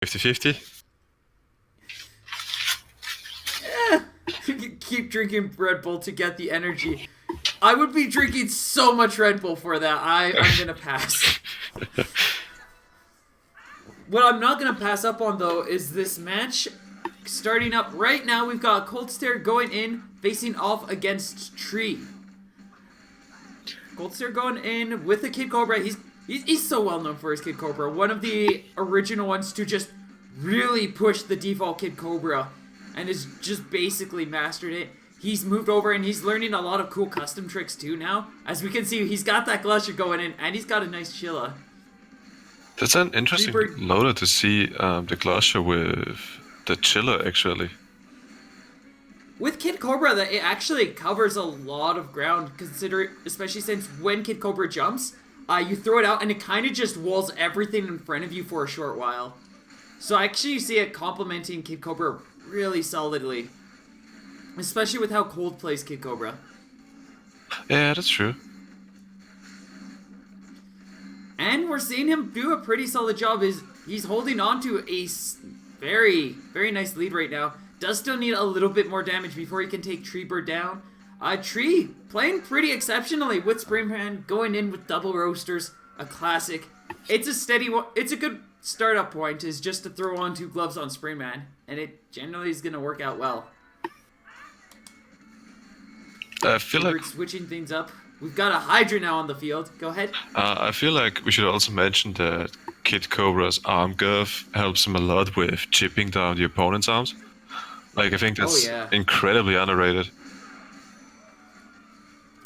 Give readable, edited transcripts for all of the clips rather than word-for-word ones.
50-50? Keep drinking Red Bull to get the energy. I would be drinking so much Red Bull for that. I'm going to pass. What I'm not going to pass up on, though, is this match starting up right now. We've got Cold Stare going in, facing off against Tree. Cold Stare going in with the Kid Cobra. He's so well known for his Kid Cobra. One of the original ones to just really push the default Kid Cobra and has just basically mastered it. He's moved over and he's learning a lot of cool custom tricks too now. As we can see, he's got that Glusher going in and he's got a nice Chilla. That's an interesting loader to see the Glusher with the Chiller actually. With Kid Cobra, that it actually covers a lot of ground, especially since when Kid Cobra jumps, you throw it out and it kind of just walls everything in front of you for a short while. So I actually see it complementing Kid Cobra really solidly. Especially with how Cold plays Kid Cobra. Yeah, that's true. And we're seeing him do a pretty solid job. He's holding on to a very, very nice lead right now. Does still need a little bit more damage before he can take Tree Bird down. Tree playing pretty exceptionally with Springman going in with double roasters, a classic. It's a steady one. It's a good startup point is just to throw on 2 gloves on Springman, and it generally is going to work out well. I feel like switching things up. We've got a Hydra now on the field. Go ahead. I feel like we should also mention that Kid Cobra's arm curve helps him a lot with chipping down the opponent's arms. Like, I think that's incredibly underrated.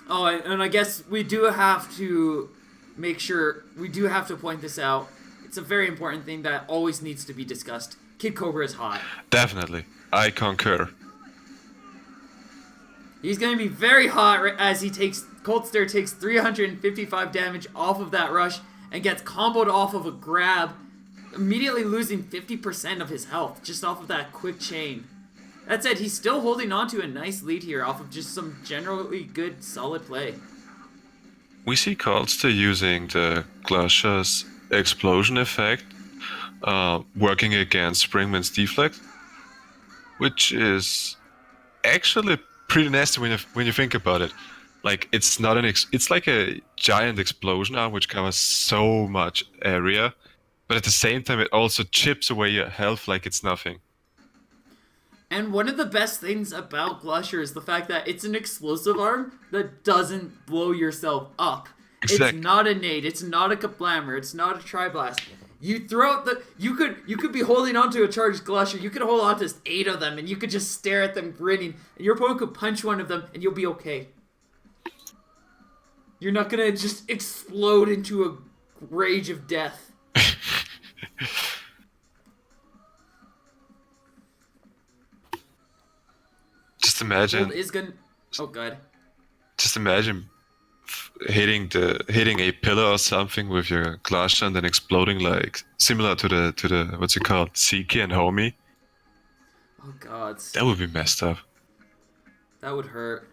Oh, and I guess we do have to make sure, we do have to point this out. It's a very important thing that always needs to be discussed. Kid Cobra is hot. Definitely. I concur. He's going to be very hot as Cold Stare takes 355 damage off of that rush and gets comboed off of a grab, immediately losing 50% of his health just off of that quick chain. That said, he's still holding on to a nice lead here off of just some generally good, solid play. We see Cold Stare using the Glusher's explosion effect, working against Springman's deflect, which is actually pretty nasty when you think about it. Like, it's not it's like a giant explosion arm which covers so much area, but at the same time it also chips away your health like it's nothing. And one of the best things about Glusher is the fact that it's an explosive arm that doesn't blow yourself up. Exactly. It's not a nade, it's not a kablammer, it's not a tri-blast. You throw out you could be holding onto a charged Glusher, you could hold on to 8 of them, and you could just stare at them grinning, and your opponent could punch one of them, and you'll be okay. You're not gonna just explode into a rage of death. Just imagine. Oh god. Just imagine hitting a pillar or something with your Glusher and then exploding, like similar to the what's it called, Zeke and Homie. Oh god. That would be messed up. That would hurt.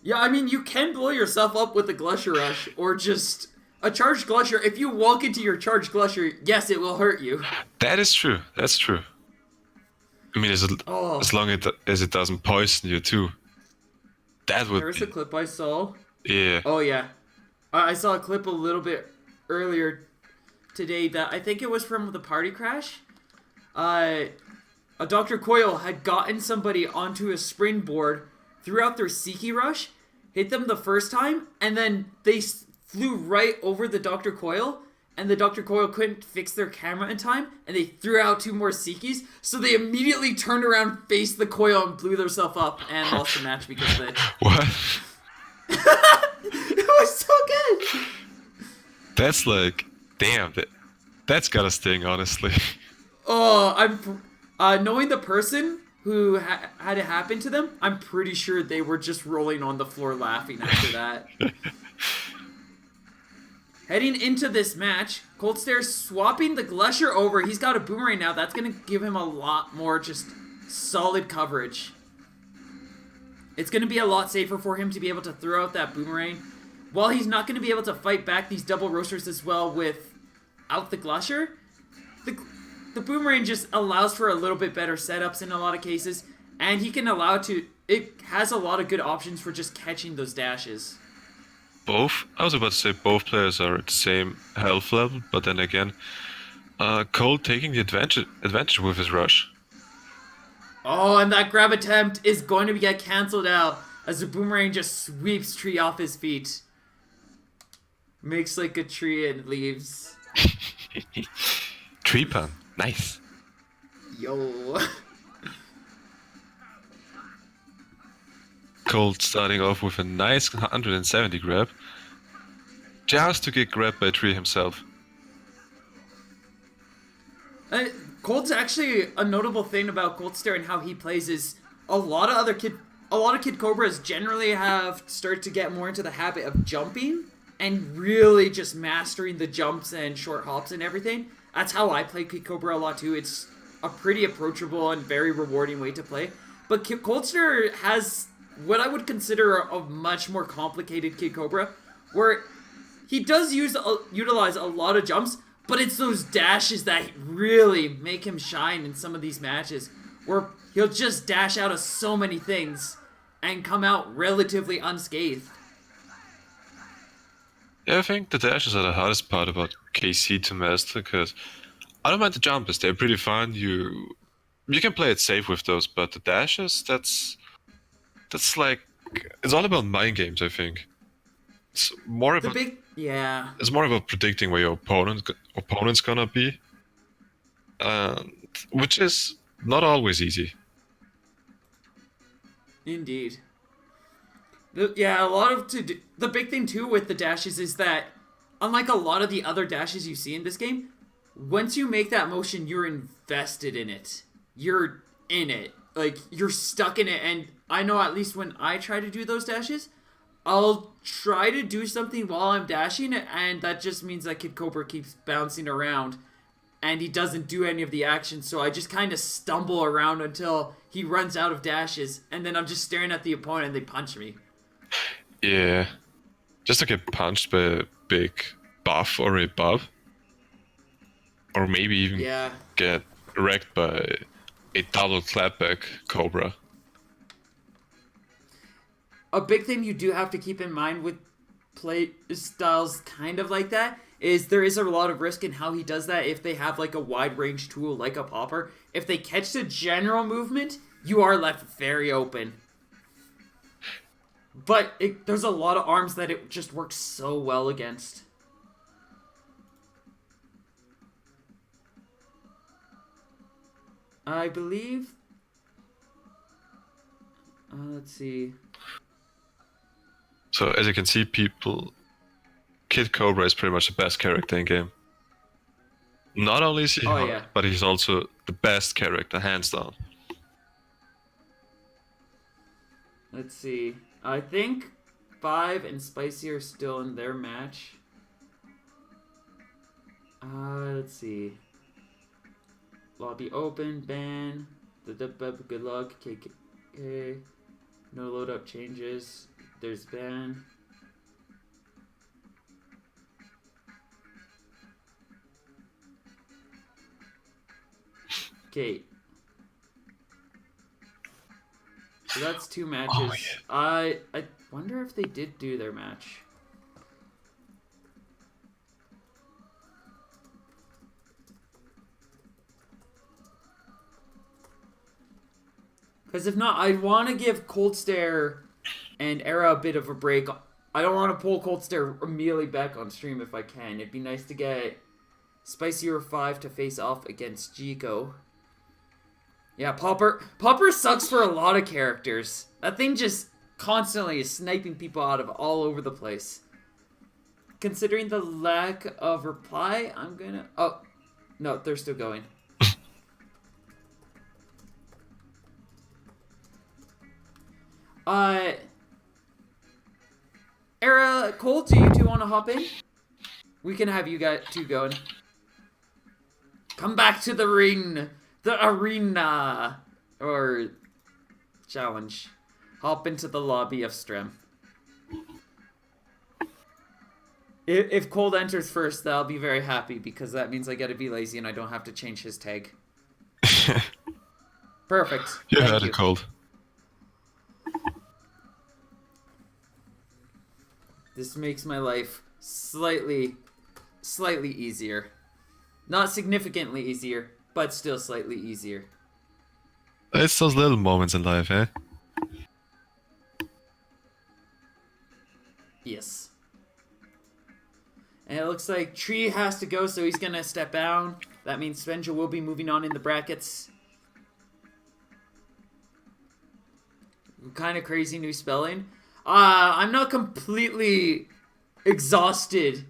Yeah, I mean, you can blow yourself up with a Glusher Rush, or just a charged Glusher. If you walk into your charged Glusher, yes, it will hurt you. That is true. That's true. I mean, as long as it doesn't poison you too. That would. There's a clip I saw. Yeah. Oh yeah, I saw a clip a little bit earlier today that I think it was from the party crash. A Dr. Coil had gotten somebody onto a springboard, threw out their Siki Rush, hit them the first time, and then they flew right over the Dr. Coil, and the Dr. Coil couldn't fix their camera in time, and they threw out 2 more Sikis, so they immediately turned around, faced the Coil, and blew themselves up, and lost the match because of it. What? It was so good! That's like, damn, that's gotta sting, honestly. Oh, knowing the person who had it happen to them, I'm pretty sure they were just rolling on the floor laughing after that. Heading into this match, Cold Stare swapping the Glusher over. He's got a Boomerang now. That's going to give him a lot more just solid coverage. It's going to be a lot safer for him to be able to throw out that Boomerang. While he's not going to be able to fight back these double roasters as well without the Glusher, the boomerang just allows for a little bit better setups in a lot of cases, and he can allow to. It has a lot of good options for just catching those dashes. Both, I was about to say both players are at the same health level, but then again, Cole taking the advantage with his rush. Oh, and that grab attempt is going to get cancelled out as the boomerang just sweeps Tree off his feet. Makes like a tree and leaves. Tree pun, nice. Yo. Colt starting off with a nice 170 grab, just to get grabbed by Tree himself. Colt's actually a notable thing about Coltster and how he plays is a lot of Kid Cobras generally have started to get more into the habit of jumping and really just mastering the jumps and short hops and everything. That's how I play Kid Cobra a lot too. It's a pretty approachable and very rewarding way to play. But Coltster has what I would consider a much more complicated Kid Cobra, where he does utilize a lot of jumps, but it's those dashes that really make him shine in some of these matches, where he'll just dash out of so many things and come out relatively unscathed. Yeah, I think the dashes are the hardest part about KC to master, because I don't mind the jumpers, they're pretty fun. You can play it safe with those, but the dashes, that's like, it's all about mind games, I think. It's more about it's more about predicting where your opponent's gonna be, which is not always easy. Indeed. The big thing too with the dashes is that, unlike a lot of the other dashes you see in this game, once you make that motion, you're invested in it. You're in it. Like, you're stuck in it, and I know at least when I try to do those dashes, I'll try to do something while I'm dashing, and that just means that Kid Cobra keeps bouncing around, and he doesn't do any of the action, so I just kind of stumble around until he runs out of dashes, and then I'm just staring at the opponent and they punch me. Yeah. Just to get punched by a big buff or a buff. Or maybe even get wrecked by a double clapback Cobra. A big thing you do have to keep in mind with play styles kind of like that is there is a lot of risk in how he does that if they have like a wide range tool like a popper. If they catch the general movement, you are left very open. But there's a lot of arms that it just works so well against. I believe... let's see. So as you can see, Kid Cobra is pretty much the best character in game. Not only is he hard, but he's also the best character, hands down. Let's see. I think 5 and Spicy are still in their match. Let's see. Lobby open, ban, good luck, KK, no load up changes, there's ban. Okay. So that's 2 matches. Oh, yeah. I wonder if they did do their match. Because if not, I want to give Cold Stare and Era a bit of a break. I don't want to pull Cold Stare immediately back on stream if I can. It'd be nice to get Spicy or 5 to face off against Jico. Yeah, Popper sucks for a lot of characters. That thing just constantly is sniping people out of all over the place. Considering the lack of reply, I'm gonna... Oh, no, they're still going. Era, Colt, do you two want to hop in? We can have you guys two going. Come back to the ring. The arena. Or challenge. Hop into the lobby of Strem. If Cold enters first, I'll be very happy because that means I get to be lazy and I don't have to change his tag. Perfect. You Thank had you. it cold. This makes my life slightly easier. Not significantly easier, but still slightly easier. It's those little moments in life, eh? Yes. And it looks like Tree has to go, so he's going to step down. That means Svenja will be moving on in the brackets. Kind of crazy new spelling. I'm not completely exhausted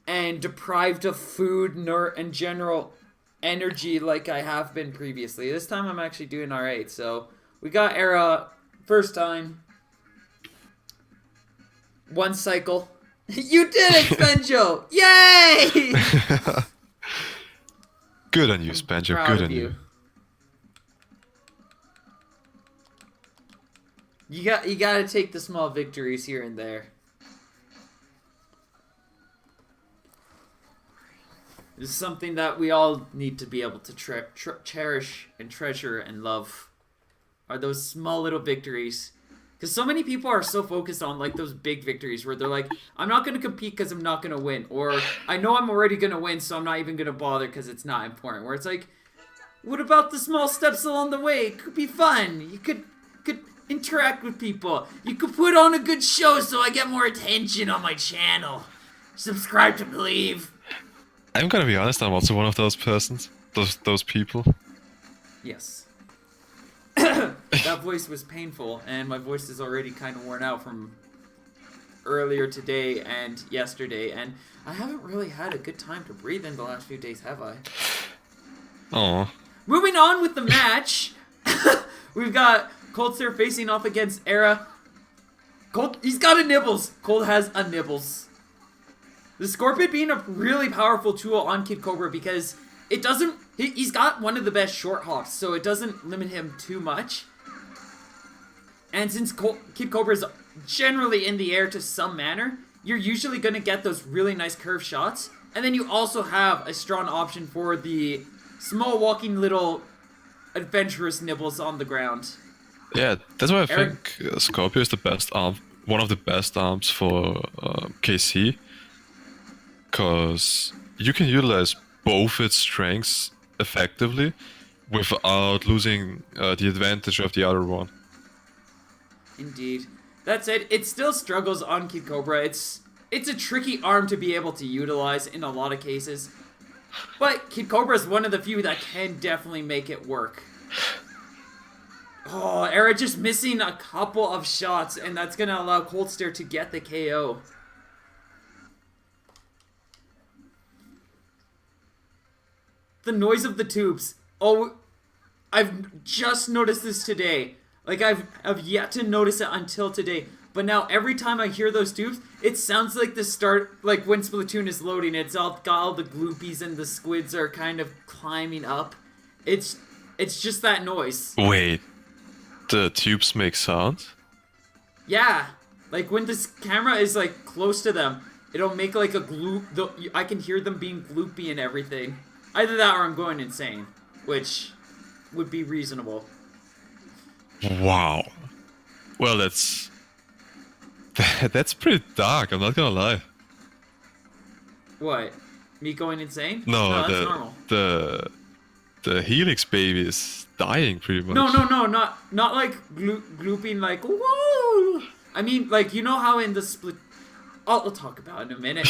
and deprived of food and general energy like I have been previously. This time I'm actually doing alright. So we got Era first time. One cycle. You did it, Spenjo! Yay! Good on you, Spencer. Proud Good of on you. You gotta take the small victories here and there. This is something that we all need to be able to cherish and treasure and love. Are those small little victories. Because so many people are so focused on like those big victories where they're like, I'm not going to compete because I'm not going to win. Or I know I'm already going to win, so I'm not even going to bother because it's not important. Where it's like, what about the small steps along the way? It could be fun. You could interact with people. You could put on a good show so I get more attention on my channel. Subscribe to believe. I'm gonna be honest, I'm also one of those persons. Those people. Yes. That voice was painful, and my voice is already kind of worn out from earlier today and yesterday, and I haven't really had a good time to breathe in the last few days, have I? Oh. Moving on with the match, we've got Coldster facing off against Era. Cold, he's got a Nibbles. Cold has a Nibbles. The Scorpion being a really powerful tool on Kid Cobra because it doesn't... He's got one of the best short hops, so it doesn't limit him too much. And since Kid Cobra is generally in the air to some manner, you're usually going to get those really nice curved shots. And then you also have a strong option for the small walking little adventurous nibbles on the ground. Yeah, that's why I think Scorpio is the best arm, one of the best arms for KC. Because you can utilize both its strengths effectively without losing the advantage of the other one. Indeed. That said, it still struggles on Kid Cobra. It's a tricky arm to be able to utilize in a lot of cases. But Kid Cobra is one of the few that can definitely make it work. Oh, Era just missing a couple of shots, and that's going to allow Coldster to get the KO. The noise of the tubes. Oh, I've just noticed this today. Like, I've yet to notice it until today. But now, every time I hear those tubes, it sounds like the start, like when Splatoon is loading. It's got all the gloopies and the squids are kind of climbing up. It's just that noise. Wait, the tubes make sound? Yeah. Like, when this camera is, like, close to them, it'll make, like, a gloop. I can hear them being gloopy and everything. Either that or I'm going insane, which would be reasonable. Wow. Well, that's pretty dark, I'm not gonna lie. What? Me going insane? No, that's normal. The Helix baby is dying pretty much. No, not like glooping like, whoa! I mean, like, you know how in the split... I'll talk about it in a minute.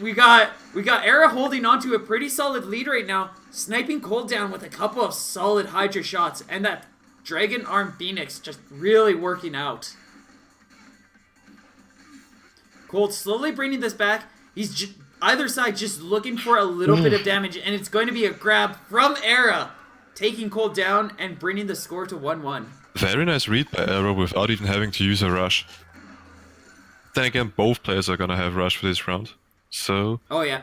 we got Era holding on to a pretty solid lead right now, sniping Cold down with a couple of solid Hydra shots, and that Dragon Arm Phoenix just really working out. Cold slowly bringing this back. He's either side just looking for a little bit of damage, and it's going to be a grab from Era, taking Cold down and bringing the score to 1-1. Very nice read by Era without even having to use a rush. Then again, both players are gonna have rush for this round, so... Oh, yeah.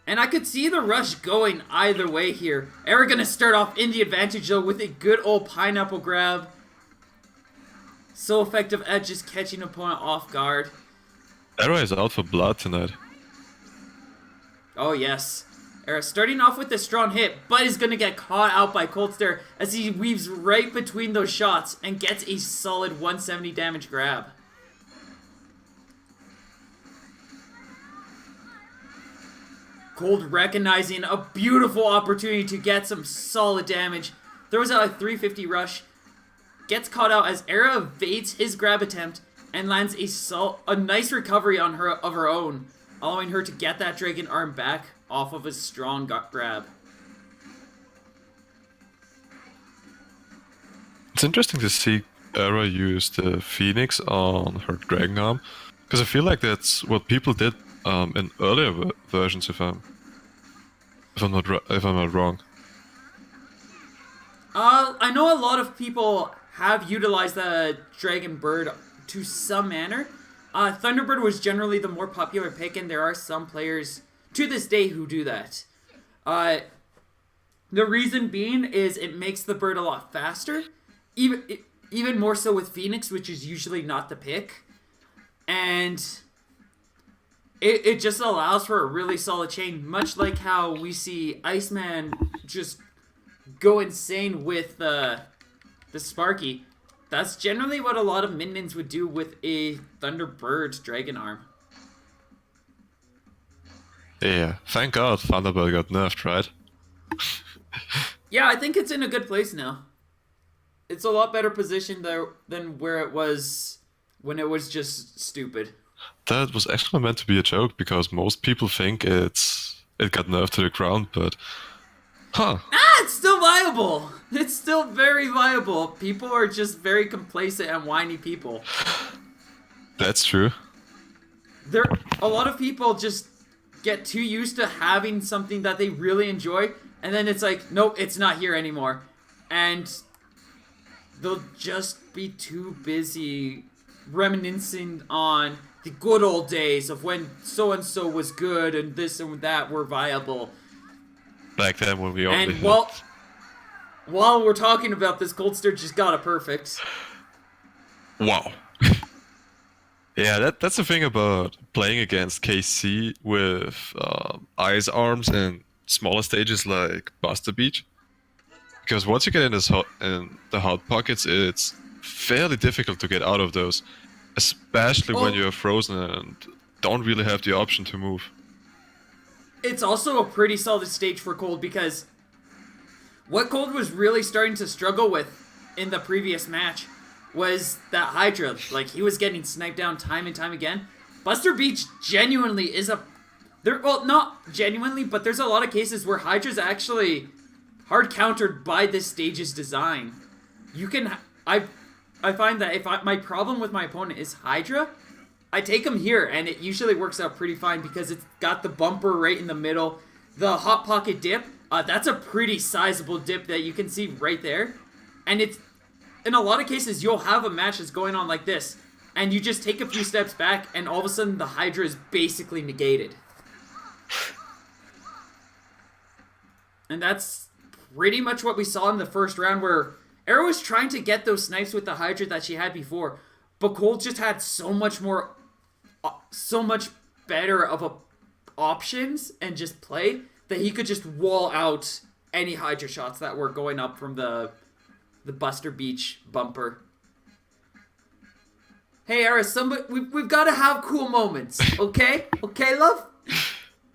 And I could see the rush going either way here. Era gonna start off in the advantage, though, with a good old pineapple grab. So effective at just catching opponent off guard. Era is out for blood tonight. Oh, yes. Era starting off with a strong hit, but is going to get caught out by Coldster as he weaves right between those shots and gets a solid 170 damage grab. Cold recognizing a beautiful opportunity to get some solid damage. Throws out a 350 rush. Gets caught out as Era evades his grab attempt and lands a nice recovery on her of her own, allowing her to get that Dragon Arm back off of a strong grab. It's interesting to see Era use the Phoenix on her Dragon Arm, because I feel like that's what people did in earlier versions, if I'm not wrong. I know a lot of people have utilized the Dragon Bird to some manner. Thunderbird was generally the more popular pick, and there are some players to this day who do that. The reason being is it makes the bird a lot faster, even more so with Phoenix, which is usually not the pick, and it just allows for a really solid chain, much like how we see Iceman just go insane with the Sparky. That's generally what a lot of minions would do with a Thunderbird Dragon Arm. Yeah, thank God Thunderbird got nerfed, right? Yeah, I think it's in a good place now. It's a lot better positioned there than where it was when it was just stupid. That was actually meant to be a joke because most people think it got nerfed to the ground, but It's still viable. It's still very viable. People are just very complacent and whiny people. That's true. A lot of people just get too used to having something that they really enjoy, and then it's like, nope, it's not here anymore. And they'll just be too busy reminiscing on the good old days of when so-and-so was good and this and that were viable. Back then when we only And while we're talking about this, Coldster just got a perfect. Wow. Yeah, that's the thing about playing against KC with ice arms and smaller stages like Buster Beach. Because once you get in the hot pockets, it's fairly difficult to get out of those. Especially when you're frozen and don't really have the option to move. It's also a pretty solid stage for Cold because what Cold was really starting to struggle with in the previous match was that Hydra. Like, he was getting sniped down time and time again. Buster Beach genuinely is well, not genuinely, but there's a lot of cases where Hydra's actually hard countered by this stage's design. I find that if my problem with my opponent is Hydra, I take him here, and it usually works out pretty fine because it's got the bumper right in the middle. The Hot Pocket dip, that's a pretty sizable dip that you can see right there. And it's, in a lot of cases, you'll have a match that's going on like this, and you just take a few steps back, and all of a sudden the Hydra is basically negated. And that's pretty much what we saw in the first round, where Arrow was trying to get those snipes with the Hydra that she had before, but Cold just had so much better of options and just play that he could just wall out any Hydra shots that were going up from the Buster Beach bumper. Hey, Era, we've got to have cool moments, okay? Okay, love?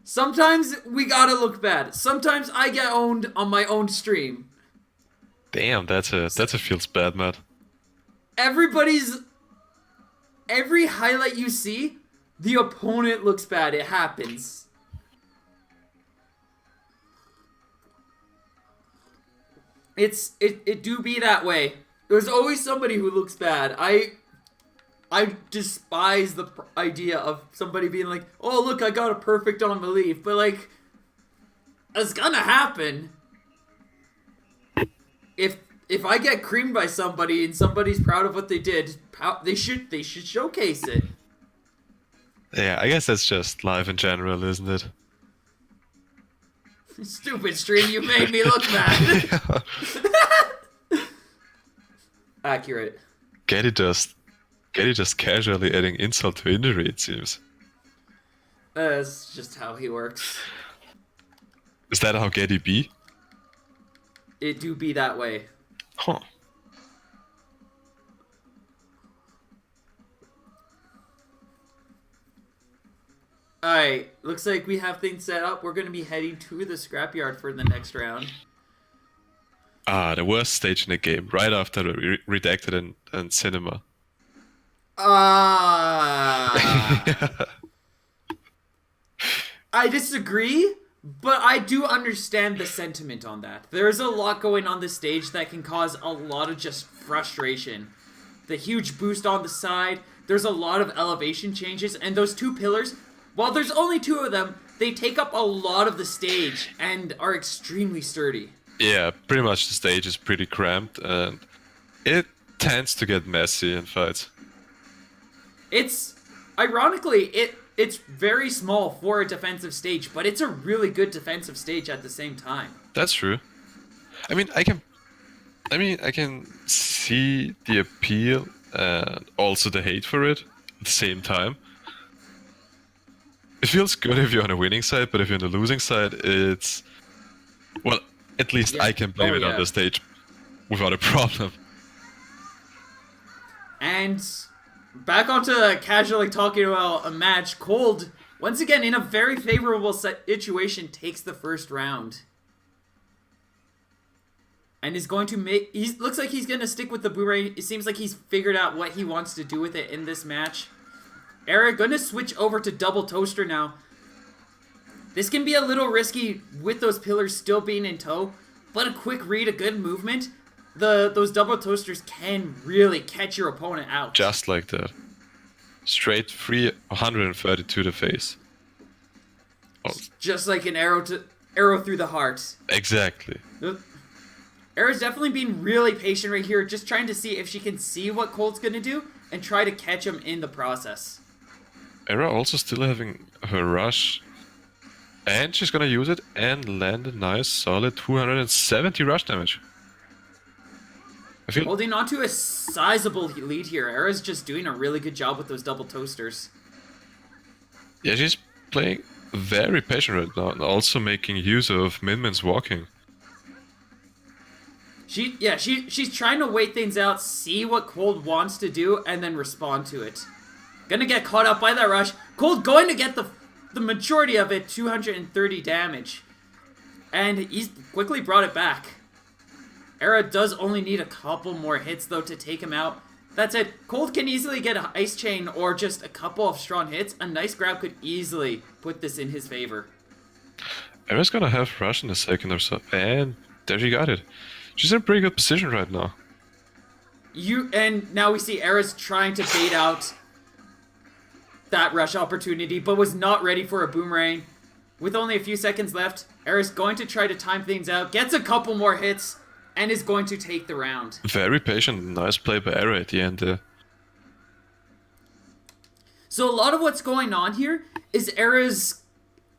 Sometimes we gotta look bad. Sometimes I get owned on my own stream. Damn, that's a feels bad, Matt. Every highlight you see, the opponent looks bad. It happens. It do be that way. There's always somebody who looks bad. I despise the idea of somebody being like, oh, look, I got a perfect on Belief. But, like, it's gonna happen. If I get creamed by somebody and somebody's proud of what they did, they should showcase it. Yeah, I guess that's just life in general, isn't it? Stupid stream, you made me look bad. Accurate. Getty just casually adding insult to injury, it seems. That's just how he works. Is that how Getty be? It do be that way. Huh. Alright, looks like we have things set up. We're going to be heading to the scrapyard for the next round. The worst stage in the game, right after the Redacted and Cinema. I disagree, but I do understand the sentiment on that. There's a lot going on this stage that can cause a lot of just frustration. The huge boost on the side, there's a lot of elevation changes, and those two pillars, while there's only two of them, they take up a lot of the stage and are extremely sturdy. Yeah, pretty much the stage is pretty cramped, and it tends to get messy in fights. It's, ironically, it's very small for a defensive stage, but it's a really good defensive stage at the same time. That's true. I mean, I can see the appeal and also the hate for it at the same time. It feels good if you're on the winning side, but if you're on the losing side, it's... Well, at least Yeah. I can blame it on the stage without a problem. And back onto casually talking about a match, Cold, once again in a very favorable situation, takes the first round. And is going to make... looks like he's going to stick with the boomerang. It seems like he's figured out what he wants to do with it in this match. Era going to switch over to double toaster now. This can be a little risky with those pillars still being in tow, but a quick read, a good movement, those double toasters can really catch your opponent out. Just like that. Straight 330 to the face. Oh. Just like an arrow through the heart. Exactly. Era's definitely being really patient right here, just trying to see if she can see what Colt's going to do and try to catch him in the process. Era also still having her rush. And she's gonna use it and land a nice solid 270 rush damage. I feel Holding on to a sizable lead here. Era's just doing a really good job with those double toasters. Yeah, she's playing very patient right now and also making use of Min-Min's walking. She's trying to wait things out, see what Cold wants to do, and then respond to it. Gonna get caught up by that rush. Cold going to get the majority of it, 230 damage. And he's quickly brought it back. Era does only need a couple more hits, though, to take him out. That's it. Cold can easily get an ice chain or just a couple of strong hits. A nice grab could easily put this in his favor. Era's gonna have rush in a second or so, and there she got it. She's in a pretty good position right now. And now we see Era's trying to bait out that rush opportunity, but was not ready for a boomerang. With only a few seconds left, Era's going to try to time things out, gets a couple more hits, and is going to take the round. Very patient, nice play by Era at the end there. So a lot of what's going on here is Era's...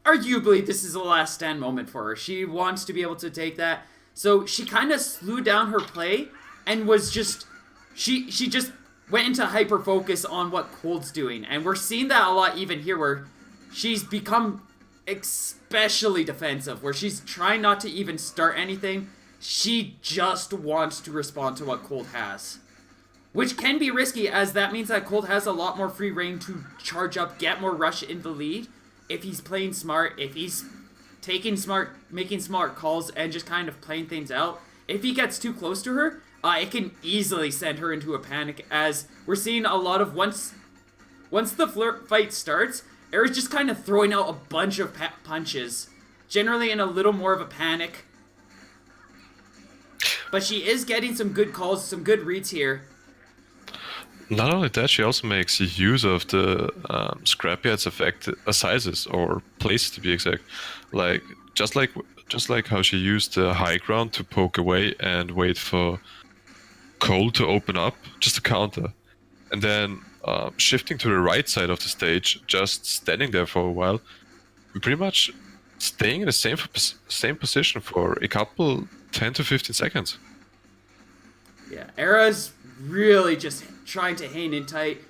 Arguably, this is a last stand moment for her. She wants to be able to take that. So she kind of slowed down her play and was just... She just went into hyper-focus on what Cold's doing. And we're seeing that a lot even here, where she's become especially defensive, where she's trying not to even start anything. She just wants to respond to what Cold has. Which can be risky, as that means that Cold has a lot more free reign to charge up, get more rush in the lead, if he's playing smart, if he's making smart calls, and just kind of playing things out. If he gets too close to her, it can easily send her into a panic, as we're seeing a lot of once the flirt fight starts, Era's just kind of throwing out a bunch of punches, generally in a little more of a panic. But she is getting some good calls, some good reads here. Not only that, she also makes use of the Scrapyard's effect sizes, or places to be exact. Like just like how she used the high ground to poke away and wait for Cole to open up, just a counter, and then shifting to the right side of the stage, just standing there for a while, and pretty much staying in the same position for a couple 10 to 15 seconds. Yeah, Era's really just trying to hang in tight.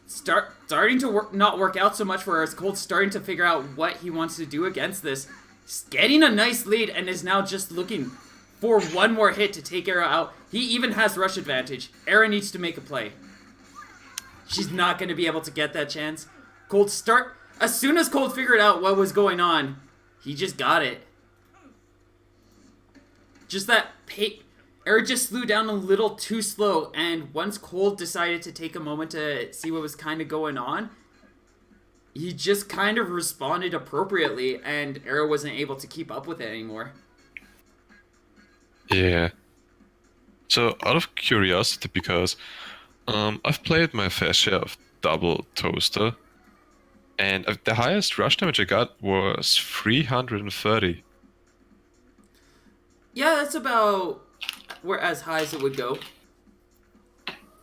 starting to not work out so much for us. Cold's starting to figure out what he wants to do against this. He's getting a nice lead and is now just looking for one more hit to take Era out. He even has rush advantage. Era needs to make a play. She's not going to be able to get that chance. As soon as Cold figured out what was going on, he just got it. Just that Era just slew down a little too slow, and once Cold decided to take a moment to see what was kind of going on, he just kind of responded appropriately, and Era wasn't able to keep up with it anymore. Yeah. So, out of curiosity, because I've played my fair share of double toaster, and the highest rush damage I got was 330. Yeah, that's about where as high as it would go.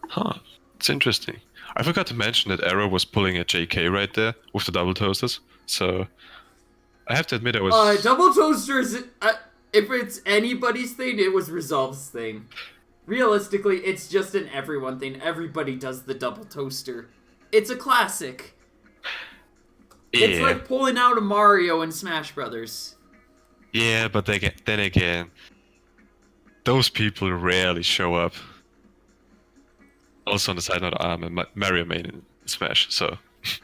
Huh. It's interesting. I forgot to mention that Arrow was pulling a JK right there with the double toasters, so I have to admit I was... Double toasters, if it's anybody's thing, it was Resolve's thing. Realistically, it's just an everyone thing. Everybody does the double toaster. It's a classic. Yeah. It's like pulling out a Mario in Smash Brothers. Yeah, but then again, those people rarely show up. Also on the side note, I'm a Mario main in Smash, so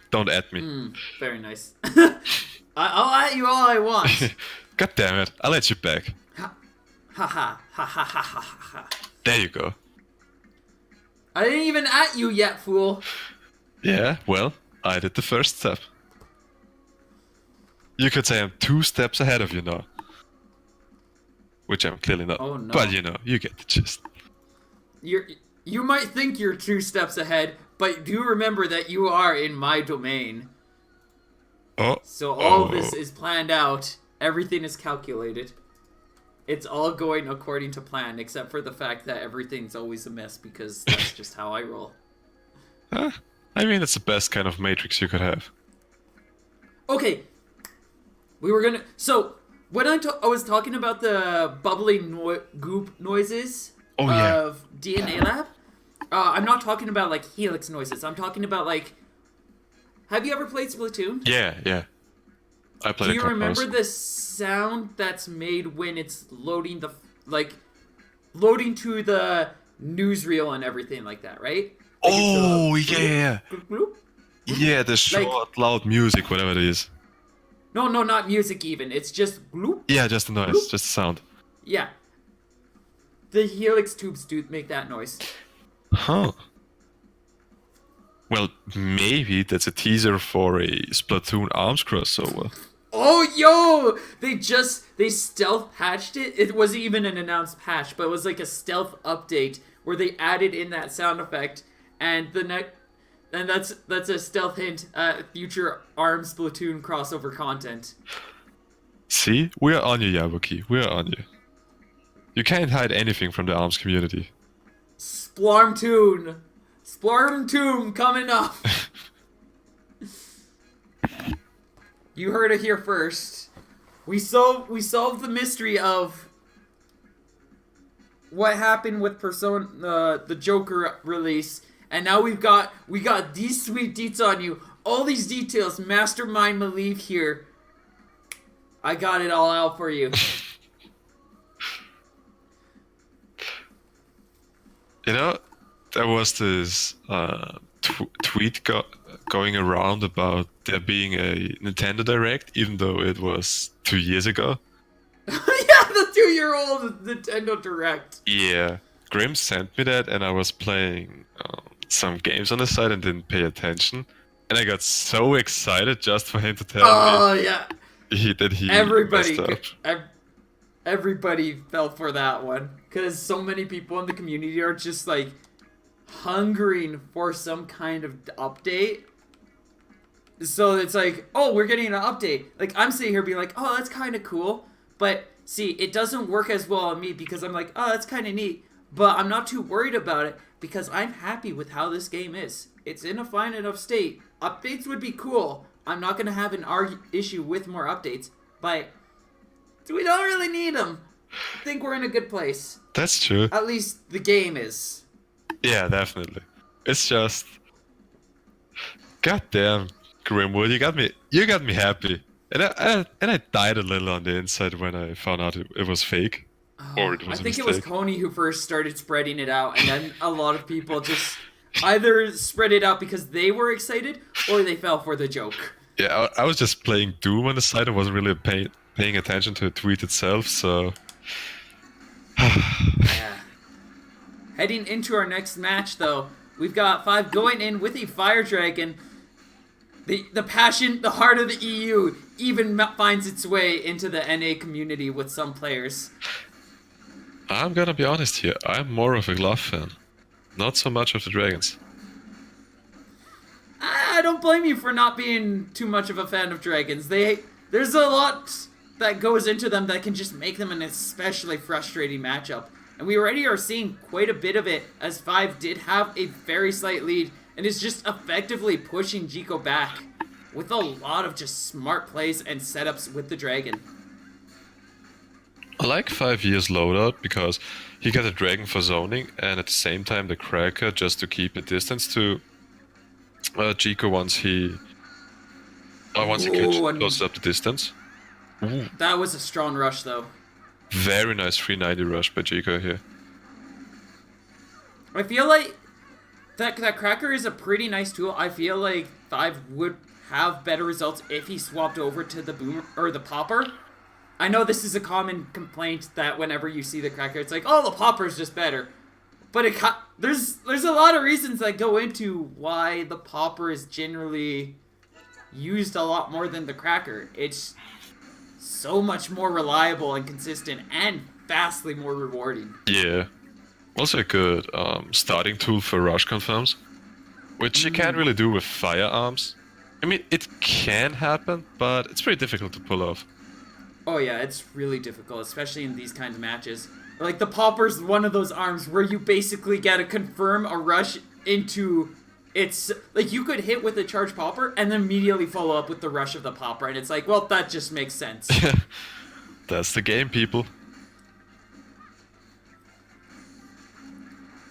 don't add me. Very nice. I'll at you all I want. God damn it, I'll let you back. Ha ha ha ha ha ha ha. There you go. I didn't even at you yet, fool. Yeah, well, I did the first step. You could say I'm 2 steps ahead of you now. Which I'm clearly not. Oh, no. But you know, you get the gist. You might think you're 2 steps ahead, but do remember that you are in my domain. Oh. So all this is planned out. Everything is calculated. It's all going according to plan, except for the fact that everything's always a mess because that's just how I roll. I mean, it's the best kind of matrix you could have. Okay. We were gonna... So, when I was talking about the bubbling goop noises of DNA Lab, I'm not talking about, like, Helix noises. I'm talking about, like... Have you ever played Splatoon? Yeah. I played Do you remember the sound that's made when it's loading loading to the newsreel and everything like that, right? Like yeah. Yeah, the short, loud music, whatever it is. No, not music even. It's just gloop. Yeah, just the noise, just the sound. Yeah. The Helix tubes do make that noise. Huh. Well, maybe that's a teaser for a Splatoon ARMS crossover. Oh, yo! They stealth patched it. It wasn't even an announced patch, but it was like a stealth update where they added in that sound effect, and that's a stealth hint at future ARMS Splatoon crossover content. See? We are on you, Yabuki. We are on you. You can't hide anything from the ARMS community. Splarmtoon coming up. You heard it here first. We solved the mystery of what happened with Persona, the Joker release, and now we got these sweet deets on you. All these details, Mastermind Malieve here. I got it all out for you. You know, there was this tweet going around about there being a Nintendo Direct, even though it was 2 years ago. Yeah, the 2-year-old Nintendo Direct. Yeah, Grim sent me that, and I was playing some games on the side and didn't pay attention. And I got so excited just for him to tell me. Oh, yeah. That he Everybody, messed up. everybody fell for that one. Because so many people in the community are just like hungering for some kind of update. So it's like, oh, we're getting an update. Like, I'm sitting here being like, oh, that's kind of cool. But see, it doesn't work as well on me because I'm like, oh, that's kind of neat. But I'm not too worried about it because I'm happy with how this game is. It's in a fine enough state. Updates would be cool. I'm not going to have an issue with more updates. But we don't really need them. I think we're in a good place. That's true. At least the game is. Yeah, definitely. It's just Goddamn, Grimwood, you got me happy. And I died a little on the inside when I found out it was fake. Or it I was a think it was mistake. Coney who first started spreading it out, and then a lot of people just either spread it out because they were excited or they fell for the joke. Yeah, I was just playing Doom on the side. I wasn't really paying attention to the tweet itself, so. Yeah. Heading into our next match, though, we've got 5 going in with a Fire Dragon. The passion, the heart of the EU even finds its way into the NA community with some players. I'm gonna be honest here. I'm more of a glove fan, not so much of the dragons. I don't blame you for not being too much of a fan of dragons. There's a lot that goes into them that can just make them an especially frustrating matchup. And we already are seeing quite a bit of it, as 5 did have a very slight lead and is just effectively pushing Jiko back with a lot of just smart plays and setups with the dragon. I like 5 years loadout because he got a dragon for zoning and at the same time the cracker just to keep a distance to Chico once he closes up the distance. Ooh, That was a strong rush, though. very nice 390 rush by Chico here. I feel like that cracker is a pretty nice tool. I feel like 5 would have better results if he swapped over to the boomer or the popper. I know this is a common complaint that whenever you see the cracker, it's like, oh, the popper's just better. But there's a lot of reasons that go into why the popper is generally used a lot more than the cracker. It's so much more reliable and consistent and vastly more rewarding. Yeah. Also a good starting tool for rush confirms, which you can't really do with firearms. I mean, it can happen, but it's pretty difficult to pull off. Oh yeah, it's really difficult, especially in these kinds of matches. Like the popper's one of those arms where you basically gotta confirm a rush into it's like you could hit with a charged popper and then immediately follow up with the rush of the popper, and it's like, well, that just makes sense. That's the game, people.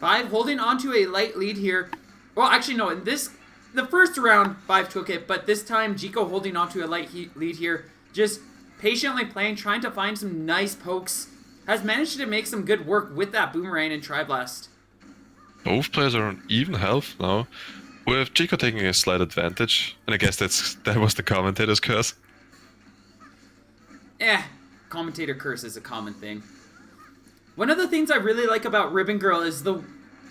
5 holding on to a light lead here. Well, actually, no. The first round, 5 took it, but this time, Jiko holding on to a light lead here. Just patiently playing, trying to find some nice pokes. Has managed to make some good work with that Boomerang and Tri-Blast. Both players are on even health now, with Chico taking a slight advantage, and I guess that was the commentator's curse. Commentator curse is a common thing. One of the things I really like about Ribbon Girl is the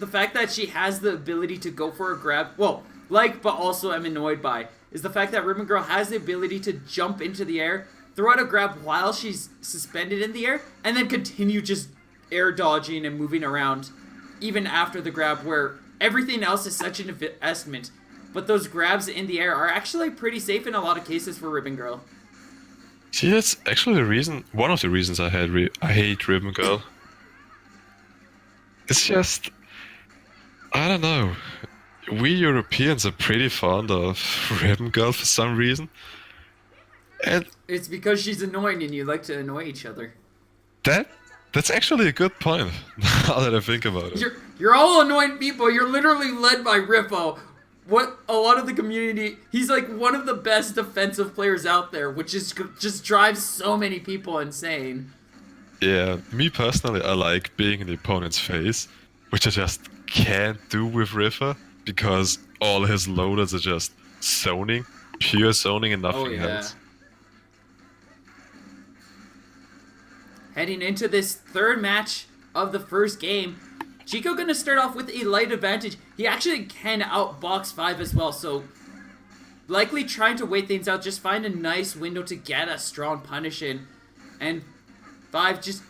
fact that she has the ability to go for a grab. Well, but also am annoyed by, is the fact that Ribbon Girl has the ability to jump into the air, throw out a grab while she's suspended in the air, and then continue just air dodging and moving around, even after the grab, where everything else is such an investment. But those grabs in the air are actually pretty safe in a lot of cases for Ribbon Girl. See, that's actually one of the reasons I hate Ribbon Girl. It's just, I don't know. We Europeans are pretty fond of Ribbon Girl for some reason. And It's because she's annoying and you like to annoy each other. that's actually a good point, now that I think about it. You're all annoying people. You're literally led by Riffo. What a lot of the community, he's like one of the best defensive players out there, which is just drives so many people insane. Yeah, me personally, I like being in the opponent's face, which I just can't do with Riffa, because all his loaders are just zoning, pure zoning and nothing else. Heading into this third match of the first game, Chico gonna start off with a light advantage. He actually can outbox 5 as well, so likely trying to wait things out, just find a nice window to get a strong punish in. And 5 just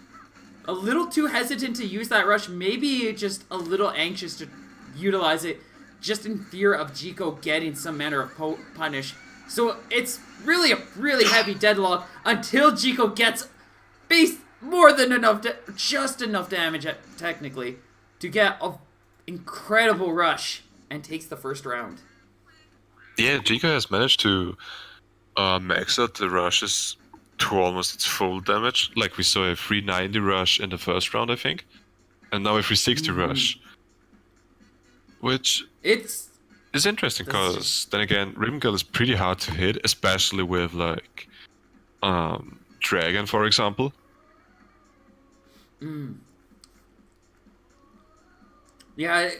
a little too hesitant to use that rush, maybe just a little anxious to utilize it, just in fear of Jiko getting some manner of punish. So it's really a really heavy deadlock until Jiko gets more than enough, just enough damage technically, to get an incredible rush and takes the first round. Yeah, Jiko has managed to max out the rushes to almost its full damage. Like we saw a 390 rush in the first round, I think, and now a 360 rush, which it's It's interesting That's just because then again, Ribbon Girl is pretty hard to hit, especially with like Dragon, for example. yeah.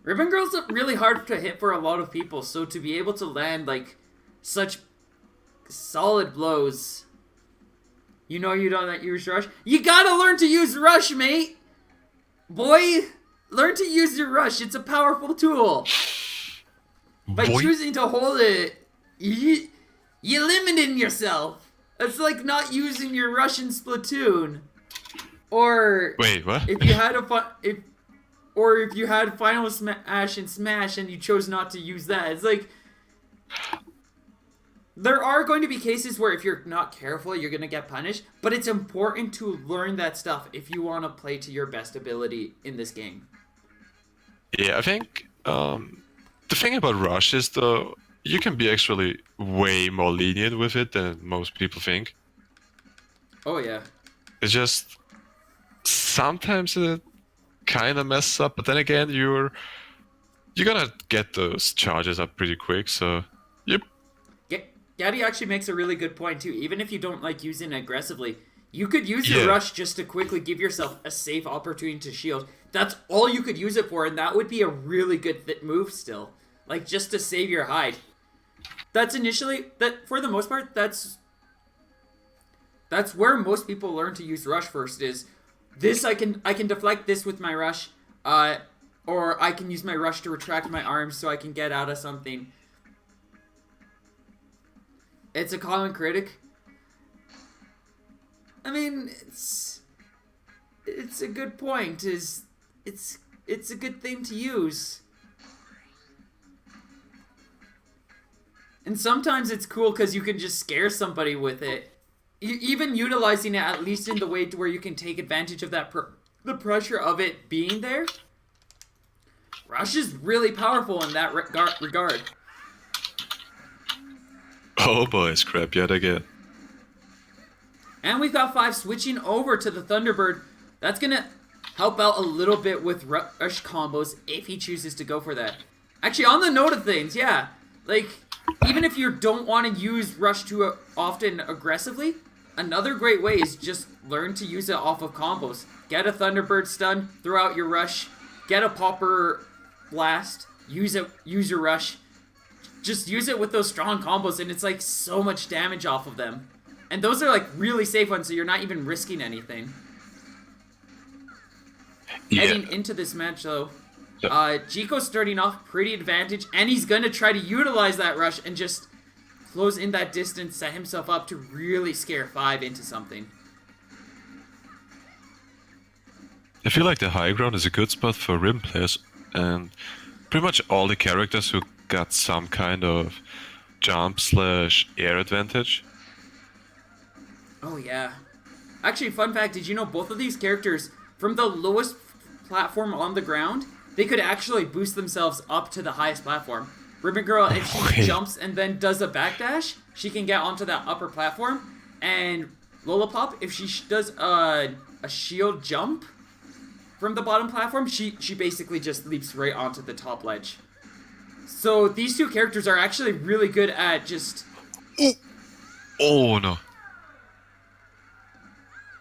Ribbon Girl's really hard to hit for a lot of people, so to be able to land like such solid blows, you know you don't use rush. You gotta learn to use rush, mate. Boy, learn to use your rush. It's a powerful tool. By Boy. choosing to hold it, you're limiting yourself. It's like not using your rush in Splatoon, or Wait, what? if you had if you had Final Smash and Smash and you chose not to use that. It's like there are going to be cases where if you're not careful, you're going to get punished, but it's important to learn that stuff if you want to play to your best ability in this game. Yeah, I think the thing about Rush is though you can be actually way more lenient with it than most people think. Oh yeah. It's just sometimes it kind of messes up, but then again you're gonna get those charges up pretty quick. So yep. Gaddy actually makes a really good point too. Even if you don't like using it aggressively, you could use your Yeah. rush just to quickly give yourself a safe opportunity to shield. That's all you could use it for, and that would be a really good move still. Like just to save your hide. That's for the most part, that's where most people learn to use rush first is this I can deflect this with my rush, or I can use my rush to retract my arms so I can get out of something. It's a common critic. I mean, it's a good point. It's a good thing to use. And sometimes it's cool because you can just scare somebody with it. Even utilizing it at least in the way to where you can take advantage of that the pressure of it being there. Rush is really powerful in that regard. Oh boy, Scrap yet again. And we've got 5 switching over to the Thunderbird. That's going to help out a little bit with rush combos if he chooses to go for that. Actually, on the note of things, yeah. Like, even if you don't want to use rush too often aggressively, another great way is just learn to use it off of combos. Get a Thunderbird stun, throw out your rush, get a Popper blast, use your rush. Just use it with those strong combos and it's like so much damage off of them. And those are like really safe ones, so you're not even risking anything. Yeah. Heading into this match though, Jiko's starting off pretty advantage, and he's gonna try to utilize that rush and just close in that distance, set himself up to really scare 5 into something. I feel like the high ground is a good spot for rim players, and pretty much all the characters who got some kind of jump/air advantage. Oh yeah. Actually, fun fact, did you know both of these characters, from the lowest platform on the ground, they could actually boost themselves up to the highest platform. Ribbon Girl, if she Wait. jumps and then does a backdash, she can get onto that upper platform. And Lollipop, if she does a shield jump from the bottom platform, she basically just leaps right onto the top ledge. So these two characters are actually really good at just... Oh no.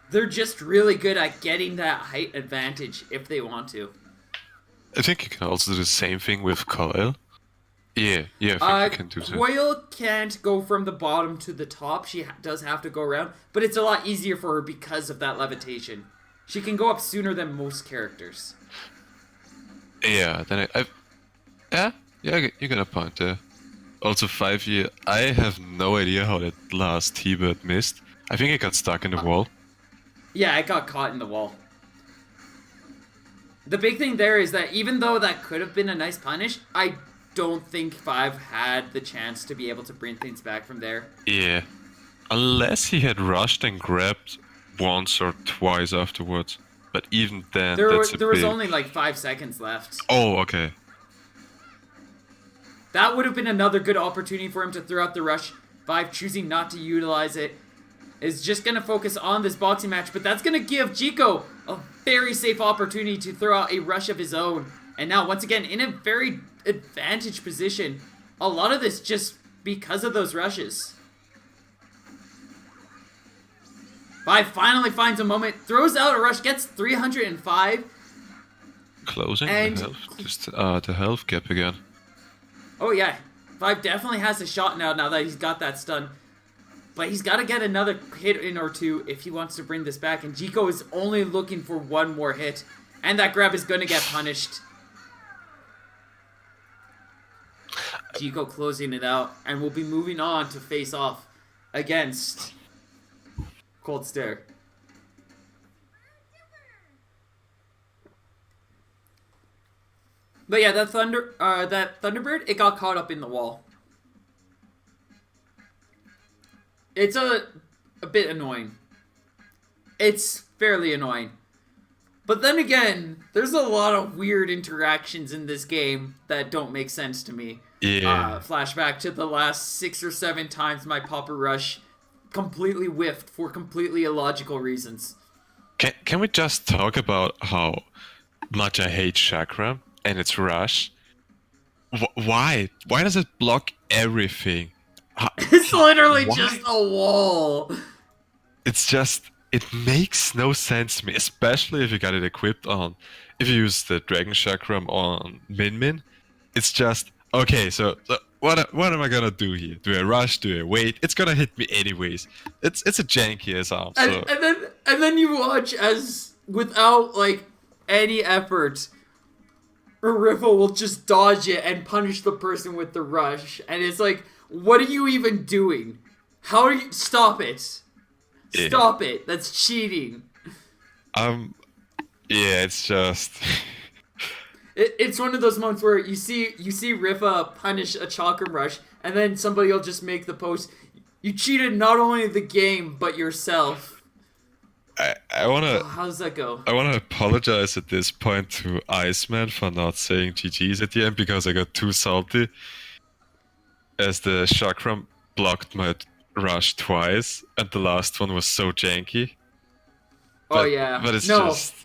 They're just really good at getting that height advantage if they want to. I think you can also do the same thing with Coil. Yeah, I think you can do that. Coil can't go from the bottom to the top. She does have to go around, but it's a lot easier for her because of that levitation. She can go up sooner than most characters. Yeah, then yeah, you got a point there. Also 5 year, I have no idea how that last T-Bird missed. I think it got stuck in the wall. Yeah, it got caught in the wall. The big thing there is that even though that could have been a nice punish, I don't think 5 had the chance to be able to bring things back from there. Yeah. Unless he had rushed and grabbed once or twice afterwards. But even then, There that's was only like 5 seconds left. Oh, okay. That would have been another good opportunity for him to throw out the rush. 5 choosing not to utilize it is just going to focus on this boxing match, but that's going to give Jiko a very safe opportunity to throw out a rush of his own. And now, once again, in a very advantaged position. A lot of this just because of those rushes. Vi finally finds a moment, throws out a rush, gets 305. Closing And the health, just the health gap again. oh yeah, Vibe definitely has a shot now that he's got that stun. But he's got to get another hit in or two if he wants to bring this back. And Jiko is only looking for one more hit. And that grab is going to get punished. Jiko closing it out. And we'll be moving on to face off against Cold Stare. But yeah, that Thunderbird, it got caught up in the wall. It's a bit annoying. It's fairly annoying. But then again, there's a lot of weird interactions in this game that don't make sense to me. Yeah. Flashback to the last 6 or 7 times my Popper Rush completely whiffed for completely illogical reasons. Can we just talk about how much I hate Chakram and its rush? Why? Why does it block everything? It's literally just a wall. It's just, it makes no sense to me, especially if you got it equipped on, if you use the Dragon Chakram on Min Min. It's just, okay, so what am I gonna do here? Do I rush? Do I wait? It's gonna hit me anyways. It's a janky ass arm. So. And then you watch as, without like any effort, Riffle will just dodge it and punish the person with the rush. And it's like, what are you even doing? How are you... Stop it. Yeah. Stop it. That's cheating. Yeah, it's just... It's one of those moments where you see Rifa punish a Chakram Rush, and then somebody will just make the post, you cheated not only the game, but yourself. I wanna... Oh, how does that go? I wanna apologize at this point to Iceman for not saying GG's at the end, because I got too salty. As the Chakram blocked my rush twice, and the last one was so janky. Oh yeah. But it's no. just...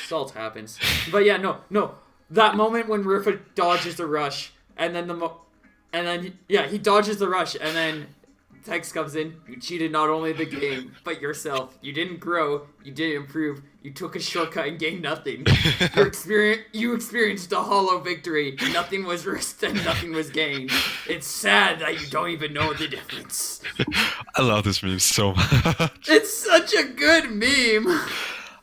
Salt happens. But yeah, no. That moment when Rifa dodges the rush, and then he dodges the rush, and then text comes in, you cheated not only the game, but yourself. You didn't grow, you didn't improve, you took a shortcut and gained nothing. You experienced a hollow victory. Nothing was risked and nothing was gained. It's sad that you don't even know the difference. I love this meme so much. It's such a good meme.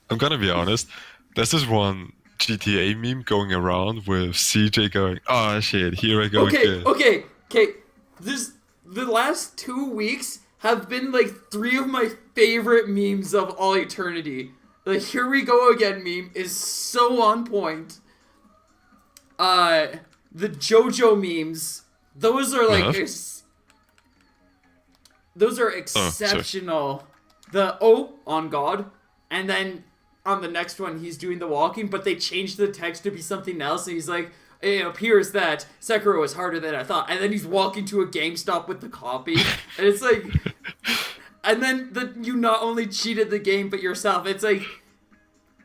I'm gonna be honest, there's this one GTA meme going around with CJ going, oh shit, here I go again. Okay. The last 2 weeks have been like 3 of my favorite memes of all eternity. The here we go again meme is so on point. The JoJo memes, those are like those are exceptional. On God, and then on the next one he's doing the walking, but they changed the text to be something else, and he's like, it appears that Sekiro was harder than I thought, and then he's walking to a GameStop with the copy, and it's like, and then you not only cheated the game but yourself. It's like,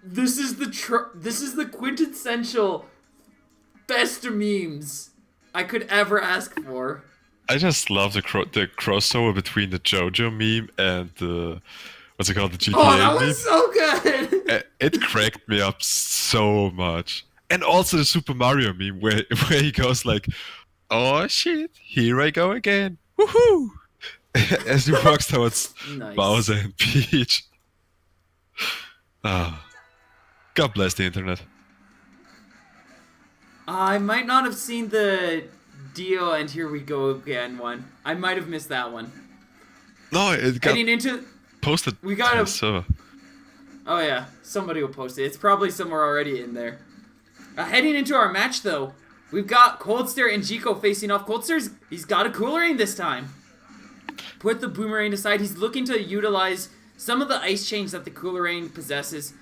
this is the quintessential best memes I could ever ask for. I just love the crossover between the JoJo meme and the what's it called, the GTA meme. Oh, that was so good. It cracked me up so much. And also the Super Mario meme where he goes like, oh shit, here I go again. Woohoo! As he walks towards Nice. Bowser and Peach. Ah. God bless the internet. I might not have seen the Dio and Here We Go Again one. I might have missed that one. No, it got posted we got to the server. Oh yeah, somebody will post it. It's probably somewhere already in there. Heading into our match though, we've got Cold Stare and Jiko facing off. Cold Stare's, he's got a Coolerang this time. Put the Boomerang aside. He's looking to utilize some of the ice change that the Coolerang possesses.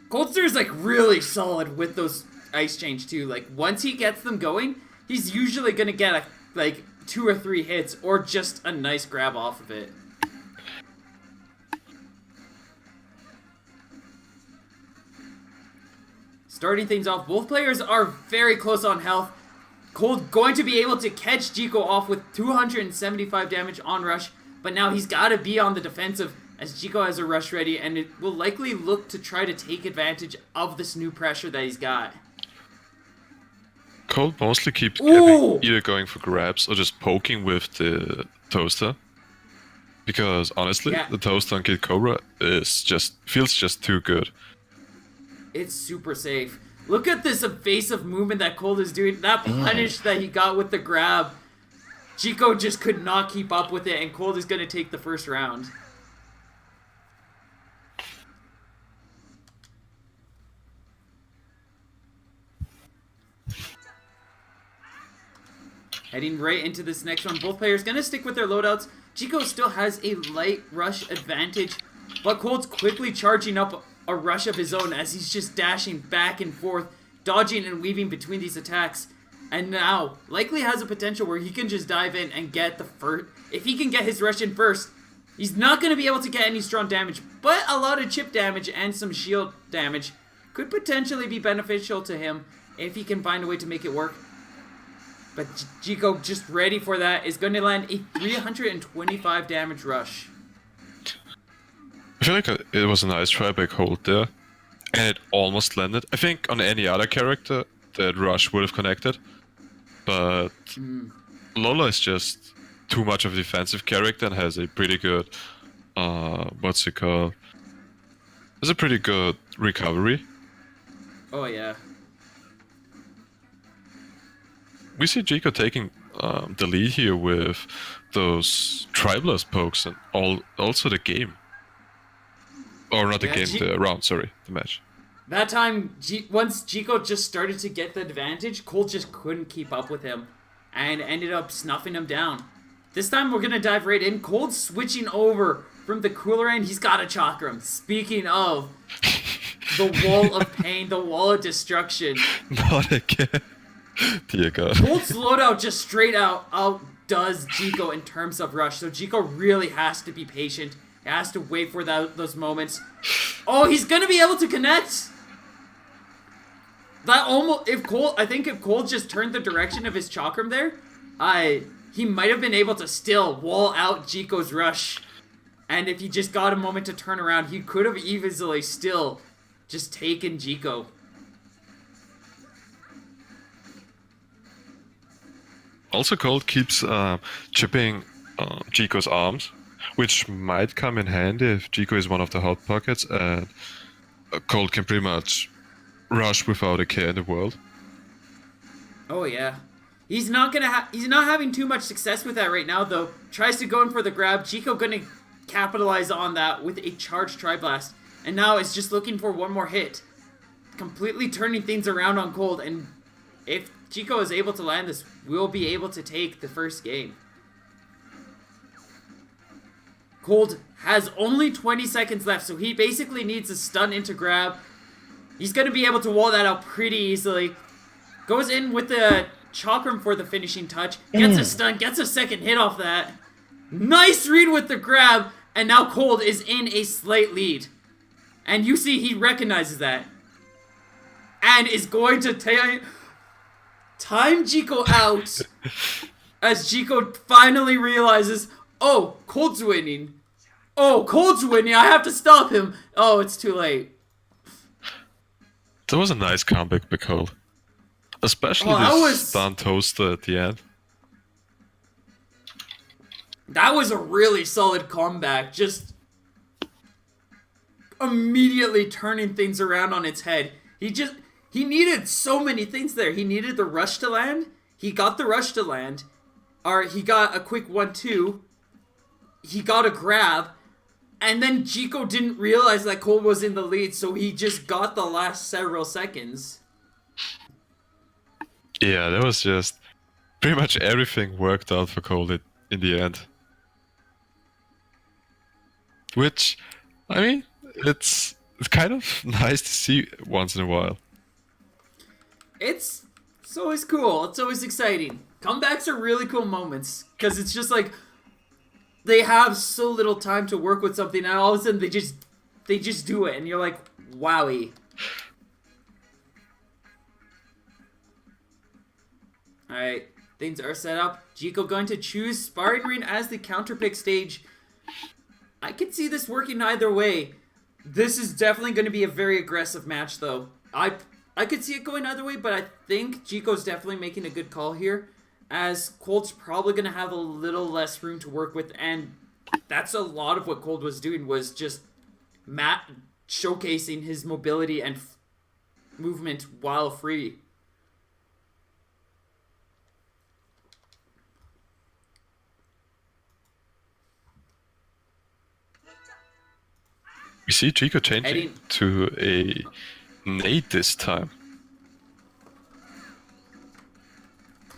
Cold Stare is like really solid with those ice change too. Like once he gets them going, he's usually gonna get like 2 or 3 hits or just a nice grab off of it. Starting things off, both players are very close on health. Cold going to be able to catch Jiko off with 275 damage on rush, but now he's got to be on the defensive as Jiko has a rush ready, and it will likely look to try to take advantage of this new pressure that he's got. Cold mostly keeps either going for grabs or just poking with the toaster. Because honestly, the toaster on Kid Cobra feels just too good. It's super safe. Look at this evasive movement that Cold is doing. That punish that he got with the grab. Jiko just could not keep up with it, and Cold is going to take the first round. Heading right into this next one, both players going to stick with their loadouts. Jiko still has a light rush advantage, but Cold's quickly charging up a rush of his own as he's just dashing back and forth, dodging and weaving between these attacks. And now, likely has a potential where he can just dive in and get the first. If he can get his rush in first, he's not going to be able to get any strong damage, but a lot of chip damage and some shield damage could potentially be beneficial to him if he can find a way to make it work. But Jiko, just ready for that, is going to land a 325 damage rush. I feel like it was a nice try by Cold there, and it almost landed. I think on any other character, that rush would have connected, but Lola is just too much of a defensive character and has a pretty good, what's it called? Has a pretty good recovery. Oh yeah. We see Jiko taking the lead here with those Tribalist pokes and also the game. Or not the game, the round, sorry, the match. That time, once Jiko just started to get the advantage, Cold just couldn't keep up with him and ended up snuffing him down. This time we're going to dive right in. Cold switching over from the cooler end. He's got a chakram. Speaking of the wall of pain, the wall of destruction. Not again. Dear God. Cold's loadout just straight outdoes Jiko in terms of rush. So Jiko really has to be patient. He has to wait for those moments. Oh, he's going to be able to connect. That almost, if Cold just turned the direction of his chakram there, he might have been able to still wall out Jiko's rush. And if he just got a moment to turn around, he could have easily still just taken Jiko. Also, Cold keeps chipping Jiko's arms, which might come in handy if Jiko is one of the hot pockets and Cold can pretty much rush without a care in the world. Oh yeah. He's not having too much success with that right now though. Tries to go in for the grab. Jiko gonna capitalize on that with a charged Tri-Blast. And now is just looking for one more hit. Completely turning things around on Cold, and if Jiko is able to land this, we'll be able to take the first game. Cold has only 20 seconds left, so he basically needs a stun into grab. He's going to be able to wall that out pretty easily. Goes in with the chakram for the finishing touch. Gets a stun, gets a second hit off that. Nice read with the grab, and now Cold is in a slight lead. And you see he recognizes that. And is going to time Jiko out as Jiko finally realizes, oh, Cold's winning. Oh, Cold's winning. I have to stop him. Oh, it's too late. That was a nice comeback by Cold. Especially this stun toaster at the end. That was a really solid comeback. Just immediately turning things around on its head. He needed so many things there. He needed the rush to land. He got the rush to land. Or he got a quick 1-2. He got a grab. And then Jiko didn't realize that Cold was in the lead, so he just got the last several seconds. Yeah, that was just... pretty much everything worked out for Cold in the end. Which, I mean, it's kind of nice to see once in a while. It's always cool. It's always exciting. Comebacks are really cool moments because it's just like they have so little time to work with something, and all of a sudden they just do it, and you're like, wowie. Alright, things are set up. Chico going to choose Sparring Ring as the counterpick stage. I could see this working either way. This is definitely going to be a very aggressive match, though. I could see it going either way, but I think Chico's definitely making a good call here, as Cold's probably going to have a little less room to work with, and that's a lot of what Cold was doing, was just showcasing his mobility and movement while free. We see Chico changing to a nade this time.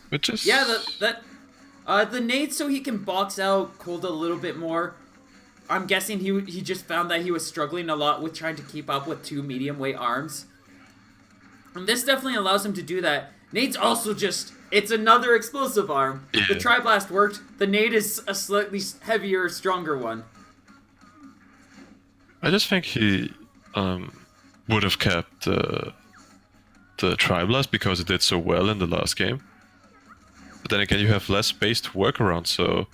Which is... Yeah, the nade so he can box out Cold a little bit more. I'm guessing he just found that he was struggling a lot with trying to keep up with 2 medium weight arms. And this definitely allows him to do that. Nade's also just... It's another explosive arm. Yeah. The Tri-Blast worked. The nade is a slightly heavier, stronger one. I just think he would have kept the Tri-Blast because it did so well in the last game. But then again, you have less space to work around, so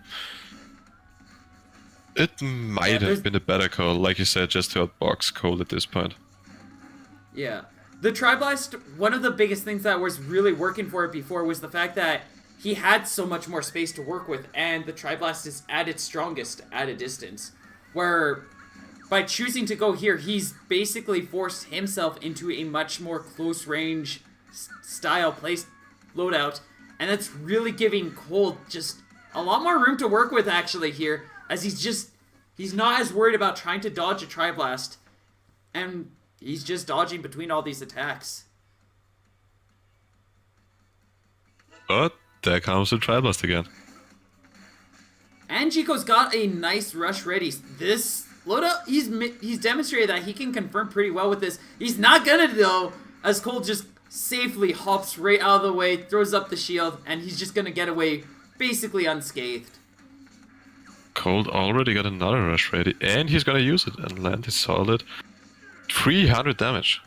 it might have been a better call, like you said, just to outbox Cold at this point. Yeah. The Tri-Blast, one of the biggest things that was really working for it before was the fact that he had so much more space to work with, and the Tri-Blast is at its strongest at a distance. Where, by choosing to go here, he's basically forced himself into a much more close-range style place loadout, and that's really giving Cold just a lot more room to work with, actually, here, as he's not as worried about trying to dodge a Tri-Blast, and he's just dodging between all these attacks. But there comes the Tri-Blast again. And Chico's got a nice rush ready. This loadout, he's demonstrated that he can confirm pretty well with this. He's not gonna, though, as Cold just safely hops right out of the way, throws up the shield, and he's just gonna get away basically unscathed. Cold already got another rush ready, and he's gonna use it and land his solid 300 damage.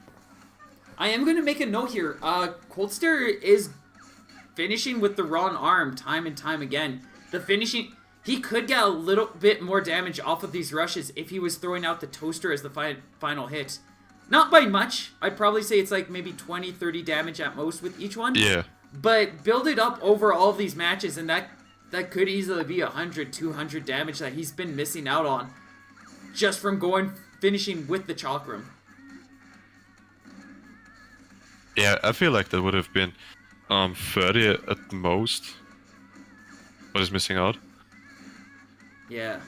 I am gonna make a note here. Coldster is finishing with the wrong arm time and time again. The finishing... He could get a little bit more damage off of these rushes if he was throwing out the toaster as the final hit. Not by much. I'd probably say it's like maybe 20, 30 damage at most with each one. Yeah. But build it up over all of these matches, and that could easily be 100, 200 damage that he's been missing out on just from finishing with the Chakram. Yeah, I feel like that would have been 30 at most. What is missing out? Yeah.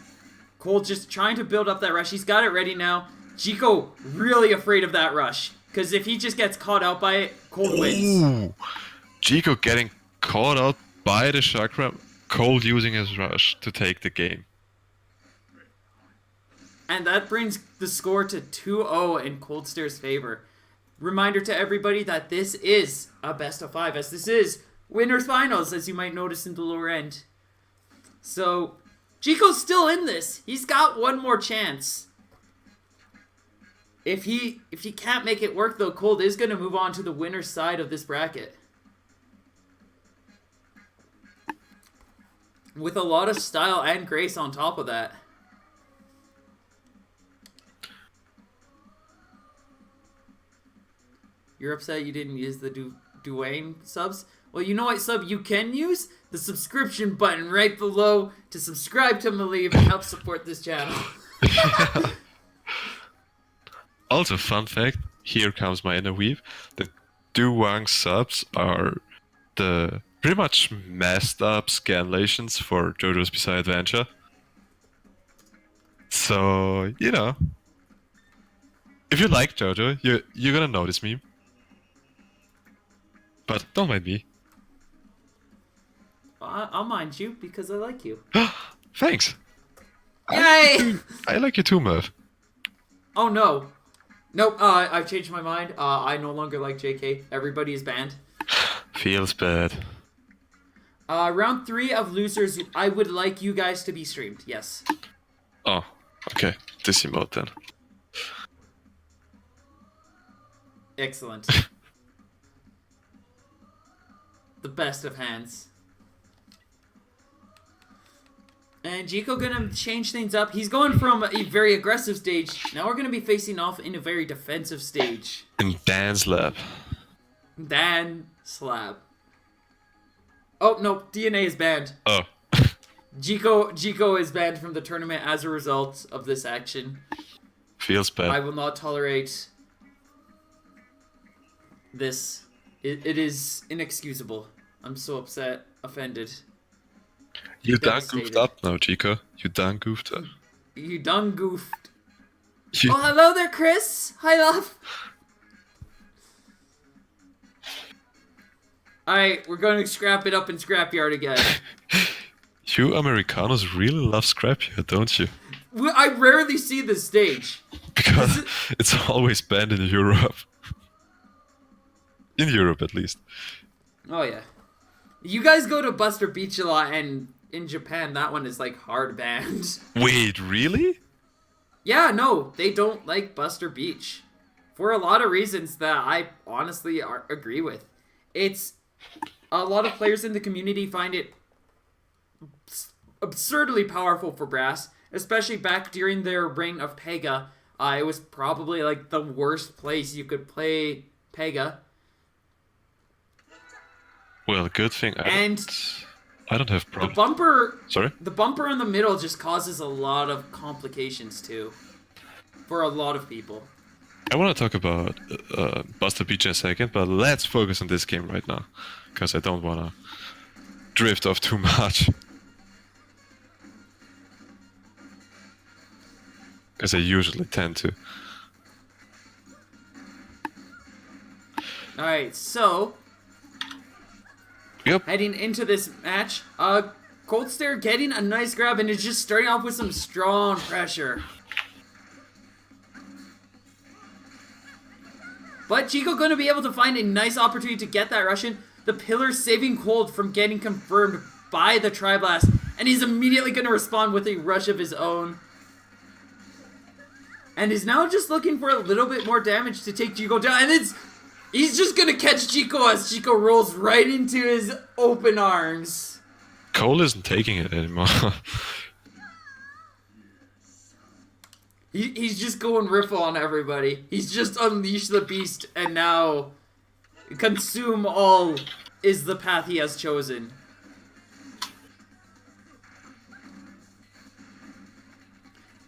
Cold just trying to build up that rush. He's got it ready now. Chico really afraid of that rush, because if he just gets caught out by it, Cold wins. Ooh. Chico getting caught out by the chakra, Cold using his rush to take the game. And that brings the score to 2-0 in Coldster's favor. Reminder to everybody that this is a best of 5, as this is winners finals, as you might notice in the lower end. So Chico's still in this. He's got one more chance. If he can't make it work, though, Cold is going to move on to the winner's side of this bracket. With a lot of style and grace on top of that. You're upset you didn't use the Dwayne subs? Well, you know what sub you can use? The subscription button right below to subscribe to Maliv and help support this channel. Also, fun fact, here comes my inner weave. The Duwang subs are the pretty much messed up scanlations for JoJo's Bizarre Adventure. So, you know, if you like JoJo, you're gonna know this meme. But don't mind me. I'll mind you because I like you. Thanks. Yay! I like you too, Merv. Oh no. Nope, I've changed my mind. I no longer like JK. Everybody is banned. Feels bad. Round 3 of losers, I would like you guys to be streamed, yes. Oh, okay. This emote then. Excellent. The best of hands. And Jiko gonna change things up. He's going from a very aggressive stage. Now we're gonna be facing off in a very defensive stage. In Dance Lab. Dan Slab. Oh no, DNA is banned. Oh. Jiko is banned from the tournament as a result of this action. Feels bad. I will not tolerate this. It is inexcusable. I'm so upset, offended. You done Devastated. goofed up now, Chico. You done goofed up. You done goofed. You- Oh, hello there, Chris. Hi, love. Alright, we're going to scrap it up in Scrapyard again. You Americanos really love Scrapyard, don't you? I rarely see this stage. Because it's always banned in Europe. In Europe, at least. Oh, yeah. You guys go to Buster Beach a lot, and in Japan, that one is, like, hard banned. Wait, really? Yeah, no, they don't like Buster Beach. For a lot of reasons that I honestly agree with. It's... A lot of players in the community find it absurdly powerful for Brass, especially back during their reign of Pega. It was probably, like, the worst place you could play Pega. Well, good thing I don't have The problems. bumper... Sorry? The bumper in the middle just causes a lot of complications, too. For a lot of people. I want to talk about Buster Beach in a second, but let's focus on this game right now. Because I don't want to drift off too much. As I usually tend to. Alright, so... Yep. Heading into this match, Cold Stare getting a nice grab and is just starting off with some strong pressure. But Chico going to be able to find a nice opportunity to get that Russian. The pillar saving Cold from getting confirmed by the Tri-Blast. And he's immediately going to respond with a rush of his own. And is now just looking for a little bit more damage to take Chico down. And he's just going to catch Chico as Chico rolls right into his open arms. Cole isn't taking it anymore. He's just going riffle on everybody. He's just unleashed the beast, and now consume all is the path he has chosen.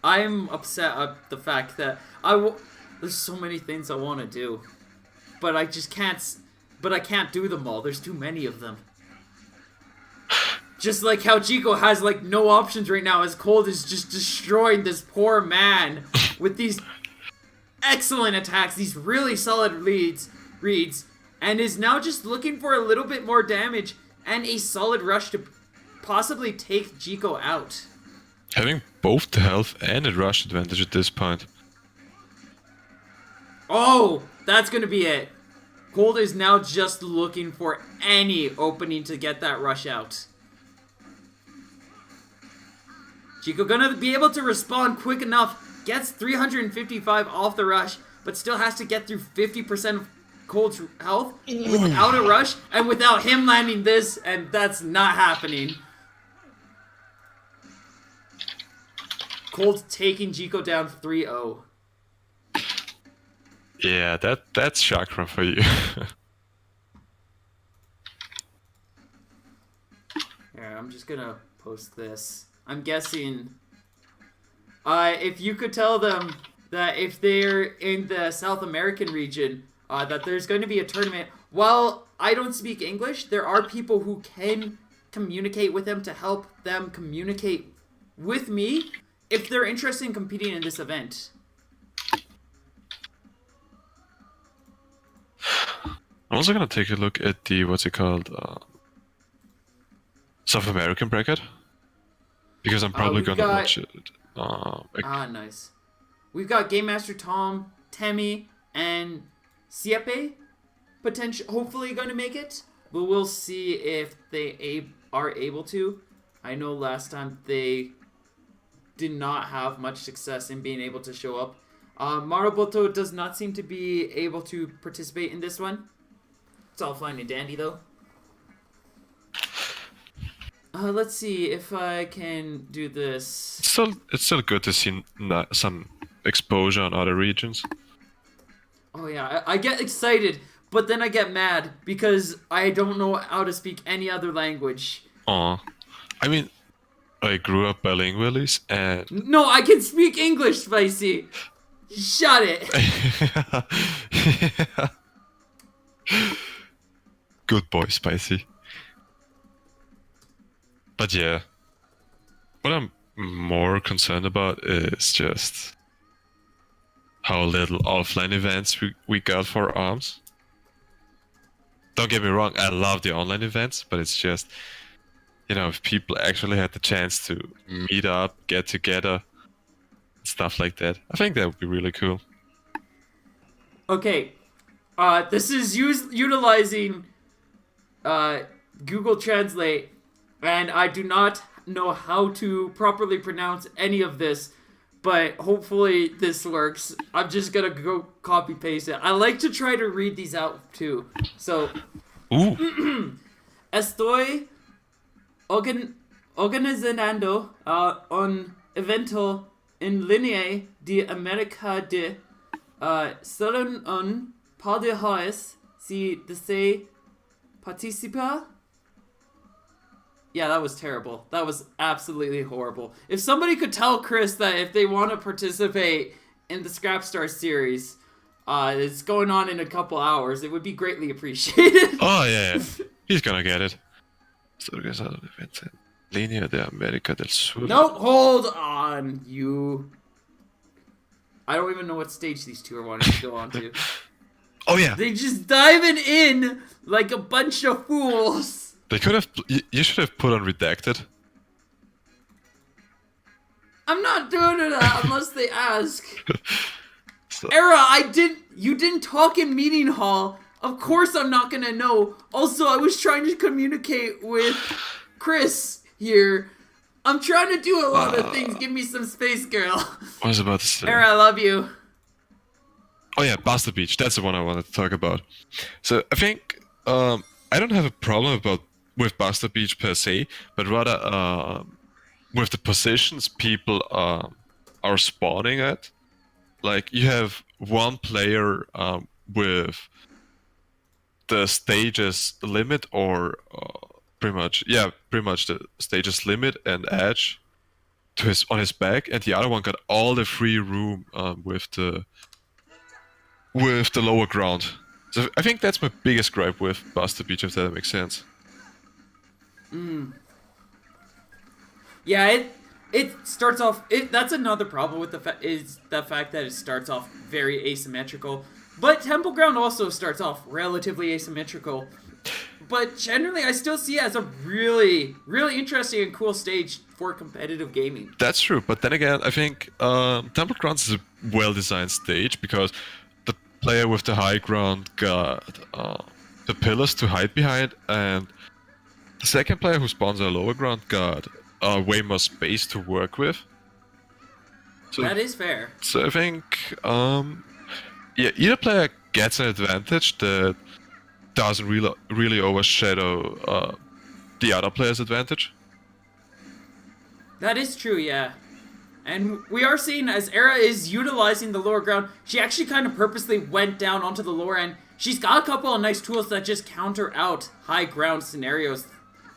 I'm upset at the fact that there's so many things I want to do, but I just can't. But I can't do them all. There's too many of them. Just like how Chico has, like, no options right now as Cold is just destroying this poor man with these excellent attacks, these really solid reads, and is now just looking for a little bit more damage and a solid rush to possibly take Chico out. Having both the health and a rush advantage at this point. Oh, that's going to be it. Cold is now just looking for any opening to get that rush out. Chico gonna be able to respond quick enough, gets 355 off the rush, but still has to get through 50% of Cold's health without a rush, and without him landing this, and that's not happening. Cold taking Chico down 3-0. Yeah, that's chakra for you. Yeah, I'm just gonna post this. I'm guessing, if you could tell them that if they're in the South American region, that there's going to be a tournament. While I don't speak English, there are people who can communicate with them to help them communicate with me if they're interested in competing in this event. I'm also gonna take a look at the, what's it called, South American bracket. Because I'm probably gonna watch it. Nice. We've got Game Master Tom, Temi, and Siepe hopefully going to make it. But we'll see if they are able to. I know last time they did not have much success in being able to show up. Maruboto does not seem to be able to participate in this one. It's all fine and dandy though. Let's see if I can do this. It's still good to see some exposure on other regions. Oh yeah, I get excited, but then I get mad because I don't know how to speak any other language. Aw. I mean, I grew up bilingually, and No, I can speak English, Spicy. Shut it. good boy, Spicy. But yeah, what I'm more concerned about is just how little offline events we got for ARMS. Don't get me wrong, I love the online events, but it's just, if people actually had the chance to meet up, get together, stuff like that, I think that would be really cool. Okay, this is utilizing Google Translate, and I do not know how to properly pronounce any of this, but hopefully this works. I'm just gonna go copy paste it. I like to try to read these out too. So, Ooh. estoy organizando un evento en línea de América de solo un par de horas si desea participar. Yeah, that was terrible. That was absolutely horrible. If somebody could tell Chris that if they want to participate in the Scrapstar series, it's going on in a couple hours, it would be greatly appreciated. Oh yeah, he's gonna get it. Línea de América del Sur. No, hold on, you. I don't even know what stage these two are wanting to go on to. Oh yeah. They just diving in like a bunch of fools. They could have. You should have put on redacted. I'm not doing that unless they ask. So, Era, you didn't talk in meeting hall. Of course I'm not gonna know. Also, I was trying to communicate with Chris here. I'm trying to do a lot of things. Give me some space, girl. what was I about to say? Era, I love you. Oh yeah, Bastard Beach. That's the one I wanted to talk about. So I think I don't have a problem with Bastard Beach per se, but rather with the positions people are spawning at. Like you have one player with the stages limit, or pretty much the stages limit and edge on his back, and the other one got all the free room with the lower ground. So I think that's my biggest gripe with Bastard Beach, if that makes sense. Yeah, it starts off. That's another problem with the fact that it starts off very asymmetrical. But Temple Ground also starts off relatively asymmetrical. But generally, I still see it as a really, really interesting and cool stage for competitive gaming. That's true, but then again, I think Temple Grounds is a well-designed stage because the player with the high ground got the pillars to hide behind, and the second player who spawns on lower ground got way more space to work with. So, That is fair. so I think, either player gets an advantage that doesn't really overshadow the other player's advantage. That is true, yeah. And we are seeing as Era is utilizing the lower ground, she actually kind of purposely went down onto the lower end. She's got a couple of nice tools that just counter out high ground scenarios,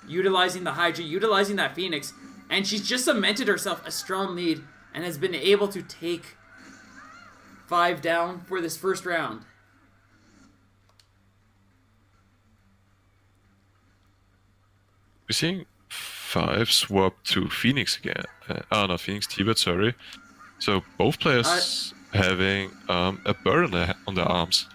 utilizing the Hydra, utilizing that Phoenix, and she's just cemented herself a strong lead and has been able to take 5 down for this first round. We're seeing 5 swap to Phoenix again. No, Phoenix T-Bird, sorry. So both players having a bird on their arms.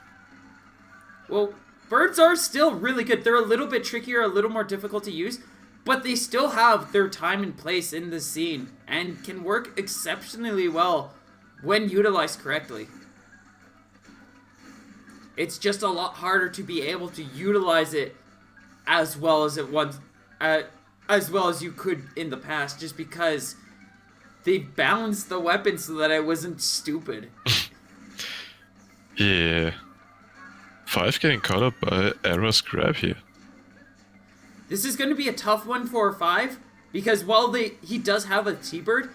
Well, birds are still really good. They're a little bit trickier, a little more difficult to use, but they still have their time and place in the scene and can work exceptionally well when utilized correctly. It's just a lot harder to be able to utilize it as well as as well as you could in the past, just because they balanced the weapon so that I wasn't stupid. Yeah. 5 getting caught up by Era's grab here. This is going to be a tough one for 5, because while he does have a T-Bird,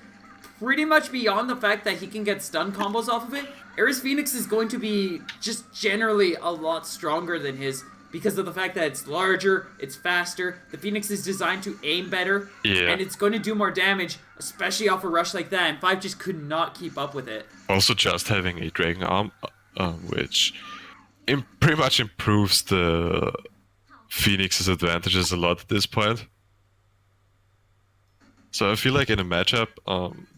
pretty much beyond the fact that he can get stun combos off of it, Ares Phoenix is going to be just generally a lot stronger than his because of the fact that it's larger, it's faster, the Phoenix is designed to aim better, and it's going to do more damage, especially off a rush like that, and 5 just could not keep up with it. Also, just having a Dragon Arm, which pretty much improves the Phoenix's advantages a lot at this point. So I feel like in a matchup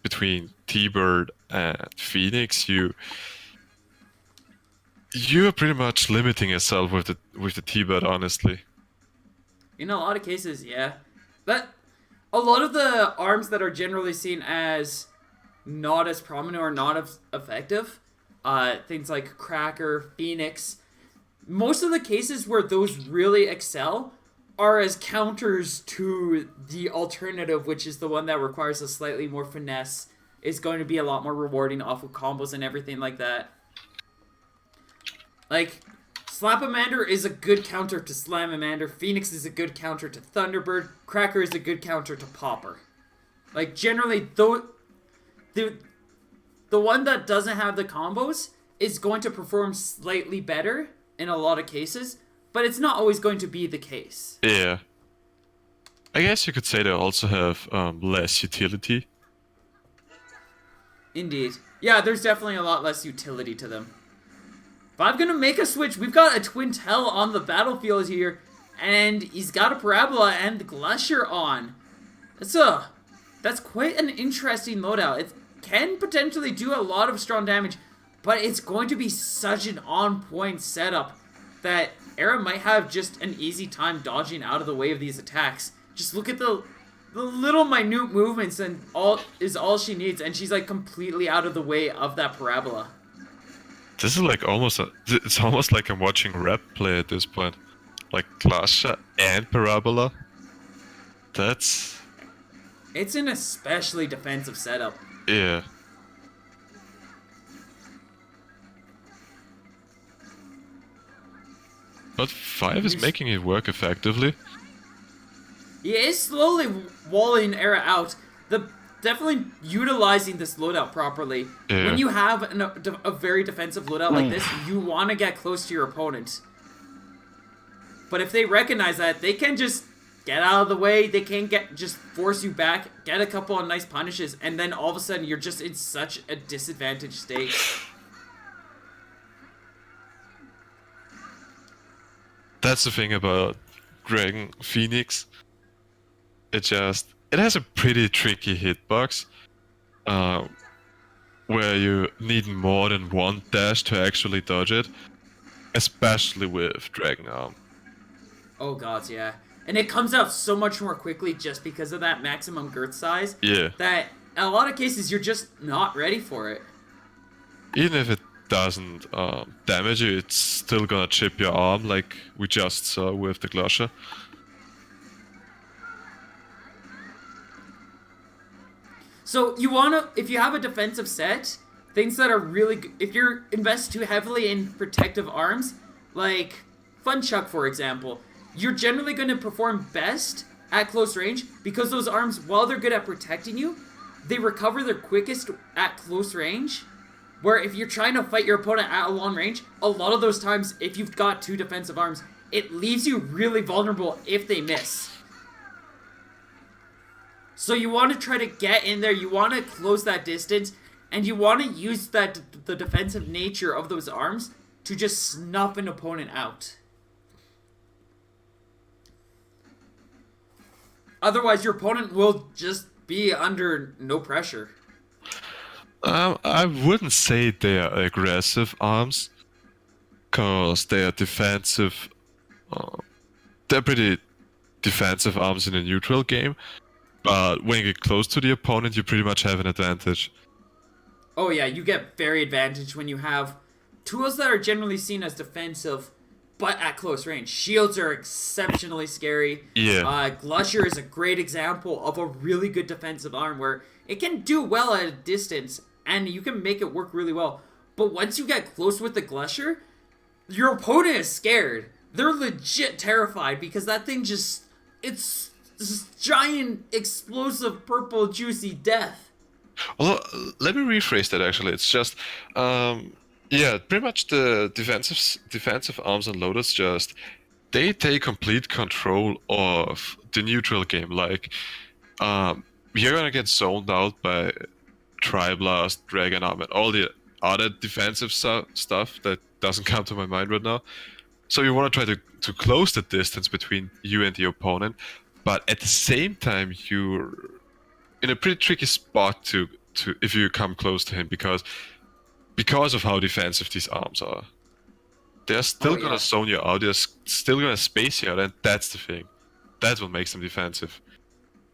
between T-Bird and Phoenix, you are pretty much limiting yourself with the T-Bird, honestly. In a lot of cases, yeah. But a lot of the arms that are generally seen as not as prominent or not as effective, things like Cracker, Phoenix, most of the cases where those really excel are as counters to the alternative, which is the one that requires a slightly more finesse, is going to be a lot more rewarding off of combos and everything like that. Like, Slapamander is a good counter to Slamamander, Phoenix is a good counter to Thunderbird, Cracker is a good counter to Popper. Like, generally, the one that doesn't have the combos is going to perform slightly better in a lot of cases, but it's not always going to be the case. Yeah. I guess you could say they also have less utility. Indeed. Yeah, there's definitely a lot less utility to them. But I'm going to make a switch. We've got a Twin Tail on the battlefield here, and he's got a Parabola and the Glacier on. That's quite an interesting loadout. It can potentially do a lot of strong damage, but it's going to be such an on-point setup that Era might have just an easy time dodging out of the way of these attacks. Just look at the little minute movements and all she needs, and she's like completely out of the way of that Parabola. This is like it's almost like I'm watching rep play at this point. Like Glacier and Parabola. It's an especially defensive setup. Yeah. But 5 is making it work effectively. He is slowly walling Era out. Definitely utilizing this loadout properly. Yeah. When you have a very defensive loadout like this, you want to get close to your opponent. But if they recognize that, they can just get out of the way. They can just force you back, get a couple of nice punishes, and then all of a sudden you're just in such a disadvantaged state. That's the thing about Dragon Phoenix. It has a pretty tricky hitbox, where you need more than one dash to actually dodge it, especially with Dragon Arm. Oh god, yeah. And it comes out so much more quickly just because of that maximum girth size. Yeah. That in a lot of cases you're just not ready for it. Even if it doesn't damage you, it's still gonna chip your arm, like we just saw with the Glacier. So if you have a defensive set, things that are really good, if you're invested too heavily in protective arms, like Funchuck for example, you're generally going to perform best at close range because those arms, while they're good at protecting you, they recover their quickest at close range. Where if you're trying to fight your opponent at a long range, a lot of those times, if you've got 2 defensive arms, it leaves you really vulnerable if they miss. So you want to try to get in there, you want to close that distance, and you want to use the defensive nature of those arms to just snuff an opponent out. Otherwise, your opponent will just be under no pressure. I wouldn't say they are aggressive arms, cause they are defensive. They're pretty defensive arms in a neutral game, but when you get close to the opponent, you pretty much have an advantage. Oh yeah, you get very advantage when you have tools that are generally seen as defensive, but at close range. Shields are exceptionally scary. Yeah. Glacier is a great example of a really good defensive arm where it can do well at a distance, and you can make it work really well. But once you get close with the Glacier, your opponent is scared. They're legit terrified because that thing just it's this giant, explosive, purple, juicy death. Although, let me rephrase that actually. It's just, yeah, pretty much the defensive arms and loaders just they take complete control of the neutral game. Like, you're gonna get zoned out by Triblast, Dragon Arm, and all the other defensive stuff that doesn't come to my mind right now. So you want to try to close the distance between you and the opponent, but at the same time you're in a pretty tricky spot to if you come close to him because of how defensive these arms are. They're still gonna zone you out. They're still gonna space you out, and that's the thing. That's what makes them defensive.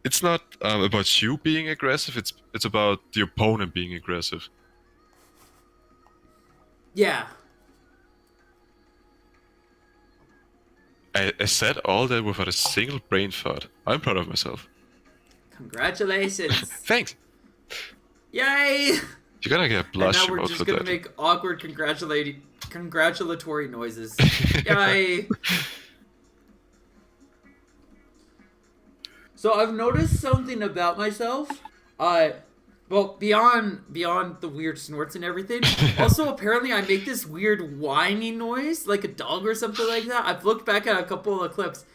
It's not about you being aggressive. It's about the opponent being aggressive. Yeah. I said all that without a single brain thought. I'm proud of myself. Congratulations. Thanks. Yay! You're gonna get blush And now we're emote just for gonna that. make awkward congratulatory noises. Yay! So I've noticed something about myself. Well, beyond the weird snorts and everything. Also, apparently, I make this weird whining noise, like a dog or something like that. I've looked back at a couple of clips,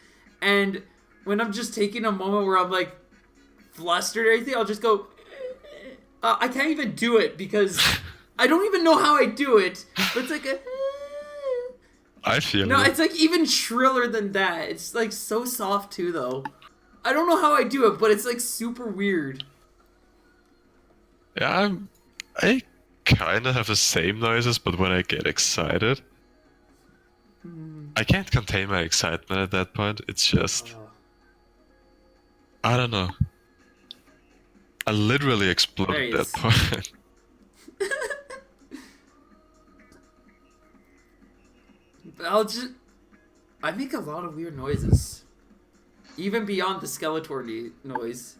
and when I'm just taking a moment where I'm like flustered or anything, I'll just go. I can't even do it because I don't even know how I do it. But it's like a. I feel No, it. it's like even shriller than that. It's like so soft too, though. I don't know how I do it, but it's like super weird. Yeah, I kind of have the same noises, but when I get excited, I can't contain my excitement at that point. It's just, I don't know. I literally explode at that point. I make a lot of weird noises. Even beyond the Skeletor noise.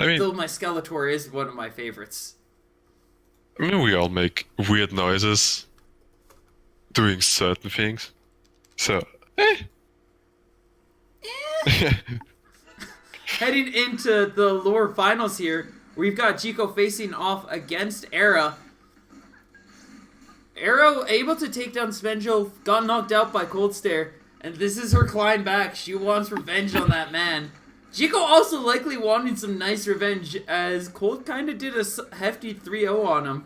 I mean, Though my Skeletor is one of my favorites. we all make weird noises doing certain things. So, Heading into the lower finals here, we've got Jico facing off against Era. Era able to take down Svenjo, got knocked out by Cold Stare, and this is her climb back. She wants revenge on that man. Jico also likely wanting some nice revenge, as Cold kind of did a hefty 3-0 on him.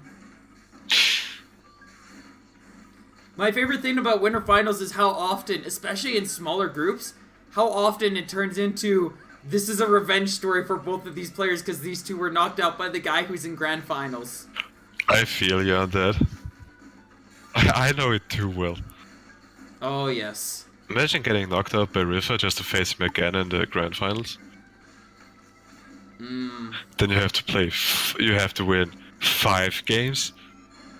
My favorite thing about Winter Finals is how often, especially in smaller groups, how often it turns into this is a revenge story for both of these players because these two were knocked out by the guy who's in Grand Finals. I feel you on that. I know it too well. Oh, yes. Imagine getting knocked out by River just to face him again in the Grand Finals. Then you have to you have to win 5 games,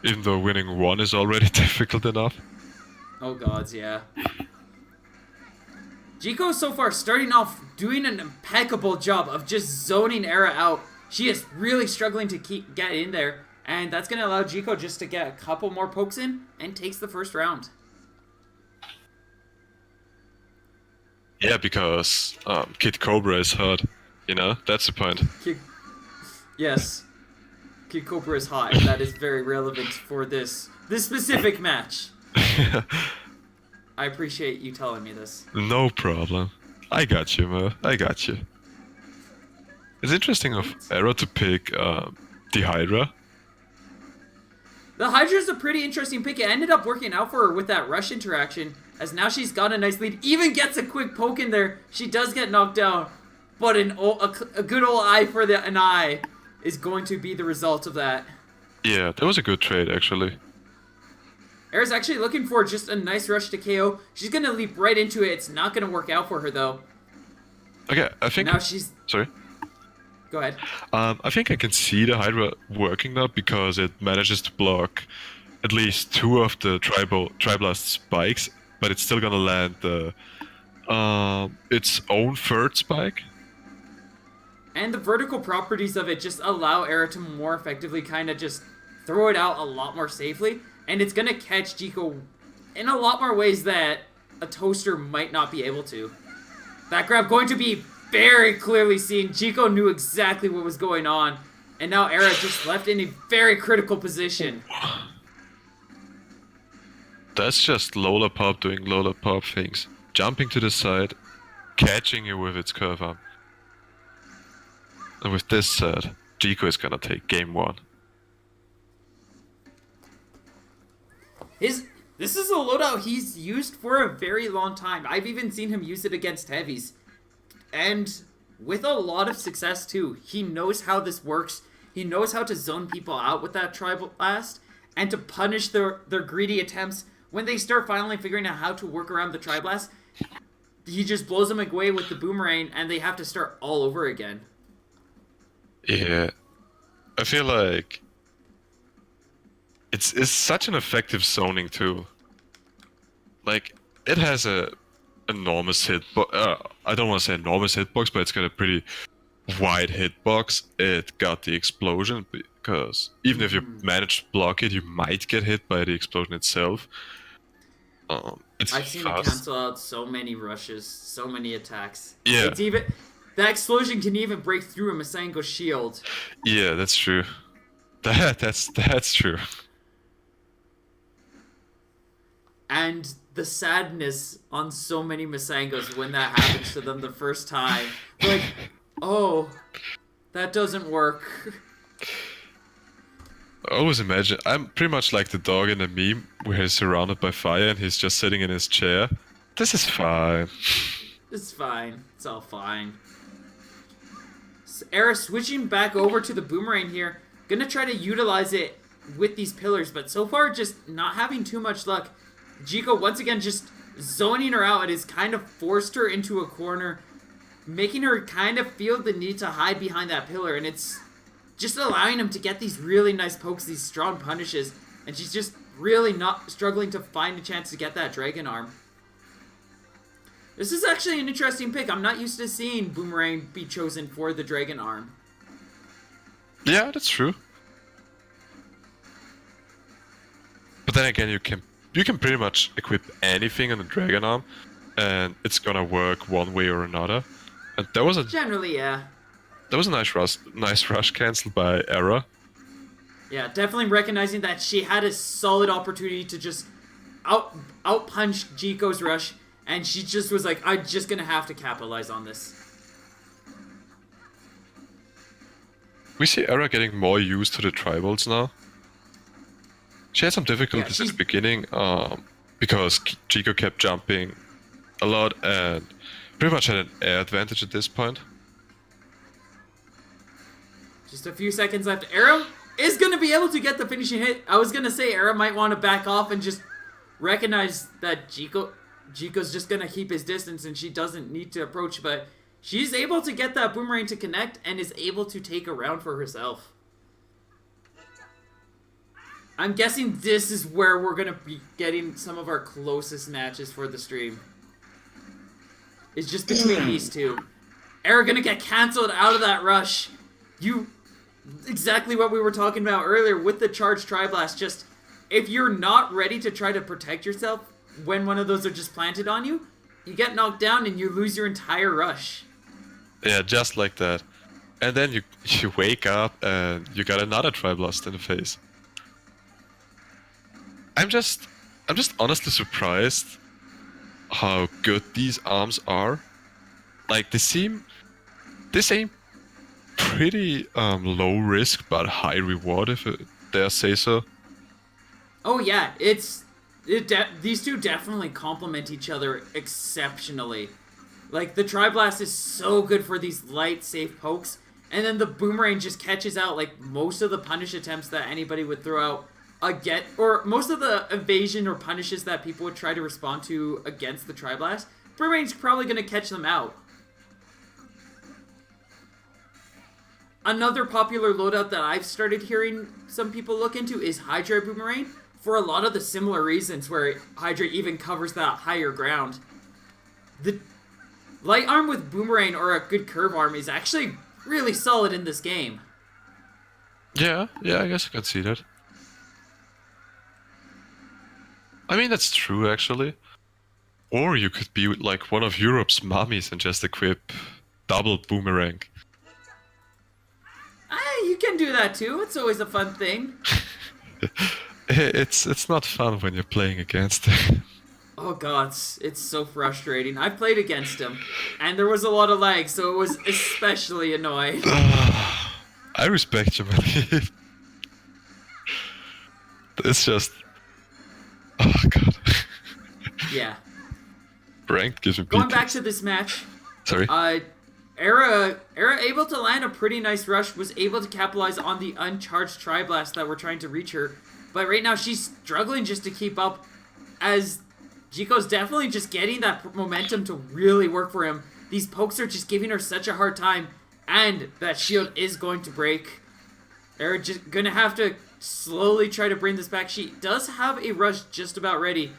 even though winning 1 is already difficult enough. Oh gods, yeah. Jico so far starting off doing an impeccable job of just zoning Era out. She is really struggling to get in there, and that's going to allow Jico just to get a couple more pokes in and takes the first round. Yeah, because Kid Cobra is hurt. You know, that's the point. Yes. Kid Cobra is hot, and that is very relevant for this specific match. I appreciate you telling me this. No problem. I got you, Mo. I got you. It's interesting of Era to pick the Hydra. The Hydra's a pretty interesting pick. It ended up working out for her with that rush interaction, as now she's got a nice lead. Even gets a quick poke in there. She does get knocked down, but a good old eye for an eye is going to be the result of that. Yeah, that was a good trade, actually. Era's actually looking for just a nice rush to KO. She's going to leap right into it. It's not going to work out for her, though. Okay, I think... Now she's... Sorry? Go ahead. I think I can see the Hydra working now because it manages to block at least 2 of the Triblast spikes, but it's still gonna land its own 3rd spike. And the vertical properties of it just allow Era to more effectively kind of just throw it out a lot more safely, and it's gonna catch Jico in a lot more ways that a toaster might not be able to. That grab going to be very clearly seen. Chico knew exactly what was going on. And now Era just left in a very critical position. That's just Lollapop doing Lollapop things. Jumping to the side, catching you with its curve arm. And with this set, Chico is gonna take game 1. This is a loadout he's used for a very long time. I've even seen him use it against heavies. And with a lot of success too. He knows how this works. He knows how to zone people out with that Tribal Blast and to punish their greedy attempts when they start finally figuring out how to work around the Tri-Blast. He just blows them away with the Boomerang and they have to start all over again. Yeah. I feel like it's such an effective zoning tool. Like, it has a enormous I don't want to say enormous hitbox, but it's got a pretty wide hitbox. It got the explosion because even if you manage to block it, you might get hit by the explosion itself. It's I've seen fast. it cancel out so many rushes, so many attacks. Yeah. It's even that explosion can even break through a Masango's shield. Yeah, that's true. That's true. And the sadness on so many Masangos when that happens to them the first time. Like, oh, that doesn't work. I always imagine I'm pretty much like the dog in the meme where he's surrounded by fire and he's just sitting in his chair. This is fine. It's fine. It's all fine. So Era switching back over to the Boomerang here. Gonna try to utilize it with these pillars, but so far just not having too much luck. Jiko once again just zoning her out. It has kind of forced her into a corner, making her kind of feel the need to hide behind that pillar, and it's just allowing him to get these really nice pokes, these strong punishes, and she's just really not struggling to find a chance to get that Dragon Arm. This is actually an interesting pick. I'm not used to seeing Boomerang be chosen for the Dragon Arm. Yeah, that's true. But then again, you can pretty much equip anything on a Dragon Arm, and it's gonna work one way or another. And that was a Generally, yeah. That was a nice rush cancelled by Era. Yeah, definitely recognizing that she had a solid opportunity to just out-punch Jiko's rush, and she just was like, I'm just gonna have to capitalize on this. We see Era getting more used to the tribals now. She had some difficulties at the beginning because Jiko kept jumping a lot and pretty much had an air advantage at this point. Just a few seconds left. Era is going to be able to get the finishing hit. I was going to say Era might want to back off and just recognize that Jiko's just going to keep his distance and she doesn't need to approach, but she's able to get that Boomerang to connect and is able to take a round for herself. I'm guessing this is where we're going to be getting some of our closest matches for the stream. It's just between these two. Era going to get cancelled out of that rush. Exactly what we were talking about earlier with the charged Tri-Blast. Just, if you're not ready to try to protect yourself when one of those are just planted on you, you get knocked down and you lose your entire rush. Yeah, just like that. And then you wake up and you got another Tri-Blast in the face. I'm just honestly surprised how good these arms are. Like, they seem pretty low risk but high reward, if I dare say so. Oh yeah, these two definitely complement each other exceptionally. Like, the Tri-Blast is so good for these light, safe pokes, and then the Boomerang just catches out like most of the punish attempts that anybody would throw out or most of the evasion or punishes that people would try to respond to against the Tri-Blast. Boomerang's probably going to catch them out. Another popular loadout that I've started hearing some people look into is Hydra Boomerang, for a lot of the similar reasons where Hydra even covers that higher ground. The light arm with Boomerang or a good curve arm is actually really solid in this game. Yeah, I guess I can see that. I mean, that's true, actually. Or you could be like one of Europe's mummies and just equip double boomerang. You can do that too. It's always a fun thing. It's not fun when you're playing against him. Oh god, it's so frustrating. I played against him, and there was a lot of lag, so it was especially annoying. I respect you, man. It's just, oh god. Yeah. Ranked gives me Going back PTs. to this match, Sorry. Era able to land a pretty nice rush, was able to capitalize on the uncharged Tri-Blast that were trying to reach her. But right now she's struggling just to keep up, as Jiko's definitely just getting that momentum to really work for him. These pokes are just giving her such a hard time, and that shield is going to break. Era just gonna have to slowly try to bring this back. She does have a rush just about ready,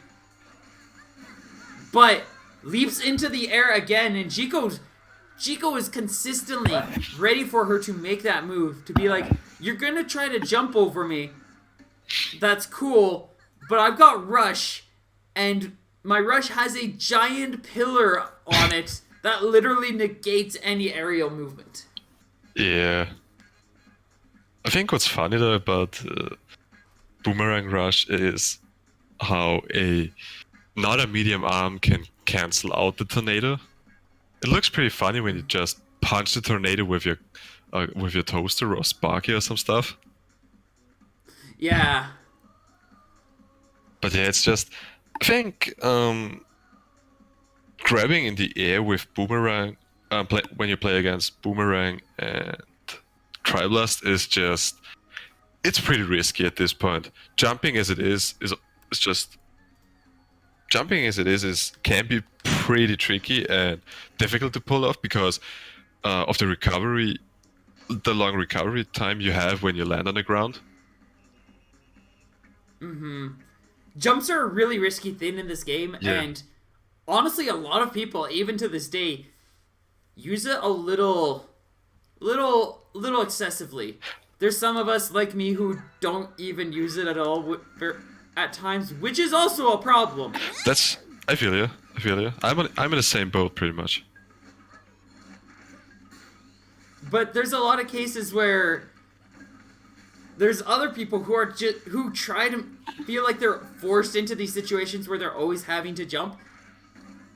but leaps into the air again, and Chico is consistently ready for her to make that move, to be like, you're gonna try to jump over me. That's cool, but I've got rush, and my rush has a giant pillar on it that literally negates any aerial movement. Yeah. I think what's funny though about Boomerang Rush is how not a medium arm can cancel out the tornado. It looks pretty funny when you just punch the tornado with your toaster or Sparky or some stuff. Yeah. But yeah, it's just, I think grabbing in the air with Boomerang when you play against Boomerang and Triblast is just, it's pretty risky at this point. Jumping as it is just, jumping as it is can be pretty tricky and difficult to pull off because of the long recovery time you have when you land on the ground. Jumps are a really risky thing in this game, Yeah. and honestly, a lot of people, even to this day, use it a little excessively. There's some of us like me who don't even use it at all at times, which is also a problem. I feel you. I'm in the same boat pretty much. But there's a lot of cases where there's other people who try to feel like they're forced into these situations where they're always having to jump.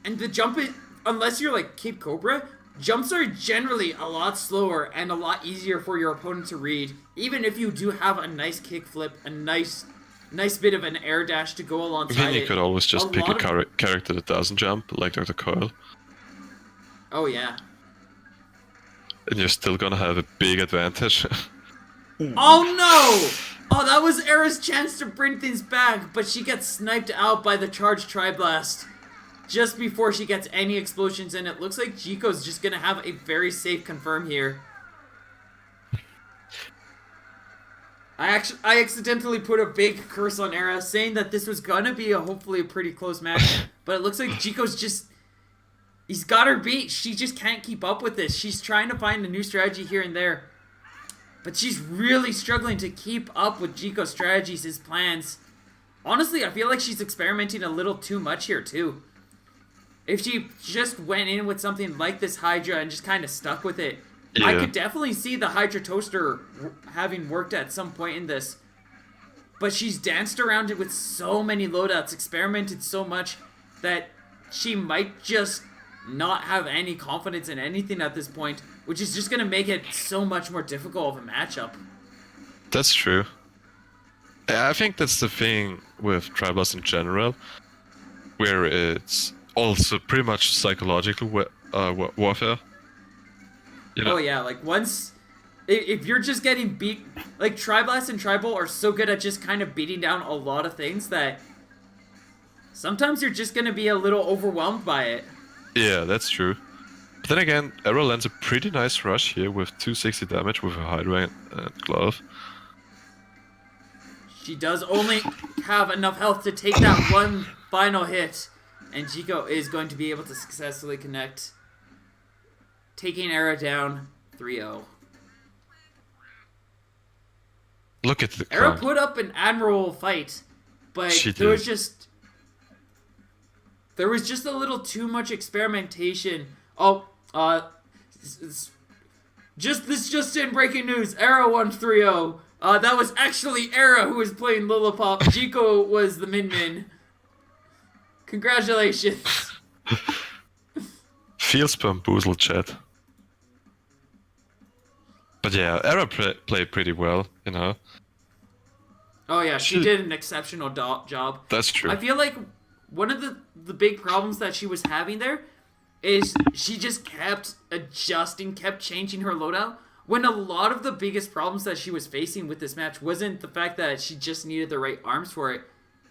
And the jump is, unless you're like Kid Cobra, jumps are generally a lot slower and a lot easier for your opponent to read, even if you do have a nice kickflip, a nice bit of an air dash to go alongside Then you could always just pick a lot of- character that doesn't jump, like Dr. Coil, Oh yeah. and you're still gonna have a big advantage. Oh no! Oh, that was Era's chance to bring things back, but she gets sniped out by the charged Tri-Blast just before she gets any explosions in. It looks like Jiko's just gonna have a very safe confirm here. I accidentally put a big curse on Era, saying that this was gonna be hopefully a pretty close match, but it looks like Jiko's he's got her beat. She just can't keep up with this. She's trying to find a new strategy here and there, but she's really struggling to keep up with Jiko's strategies, his plans. Honestly, I feel like she's experimenting a little too much here too. If she just went in with something like this Hydra and just kind of stuck with it, I Yeah. could definitely see the Hydra Toaster having worked at some point in this. But she's danced around it with so many loadouts, experimented so much, that she might just not have any confidence in anything at this point, which is just going to make it so much more difficult of a matchup. That's true. I think that's the thing with Triblast in general, where it's also pretty much psychological warfare. You know? Oh yeah, like once... If you're just getting beat... Like, Triblast and Tribal are so good at just kind of beating down a lot of things that sometimes you're just going to be a little overwhelmed by it. Yeah, that's true. But then again, Arrow lands a pretty nice rush here with 260 damage with a Hydra and Glove. She does only have enough health to take that one final hit, and Jiko is going to be able to successfully connect, taking Era down 3-0. Look at the Era crowd. put up an admirable fight, but She there was did. just... there was just a little too much experimentation. Oh, just in breaking news, Era 130. That was actually Era who was playing Lillipop. Jiko was the Min. Congratulations. Feels bamboozled, chat. But yeah, Era played pretty well, you know. Oh yeah, she did an exceptional job. That's true. I feel like one of the big problems that she was having there is she just kept adjusting, kept changing her loadout. When a lot of the biggest problems that she was facing with this match wasn't the fact that she just needed the right arms for it.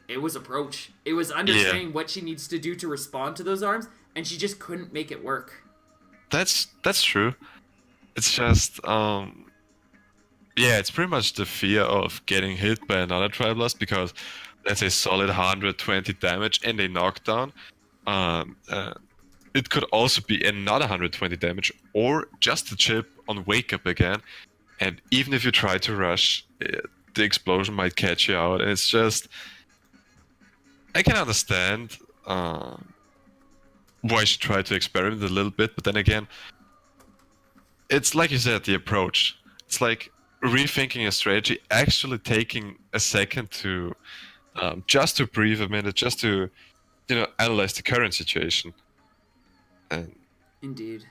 It was approach. It was understanding what she needs to do to respond to those arms, and she just couldn't make it work. That's true. It's just it's pretty much the fear of getting hit by another Triblast because that's a solid 120 damage and a knockdown. It could also be another 120 damage or just a chip on wake up again. And even if you try to rush, the explosion might catch you out. And it's just, I can understand why she tried to experiment a little bit, but then again, it's like you said, the approach. It's like rethinking a strategy, actually taking a second to just to breathe a minute, just to analyze the current situation. And indeed,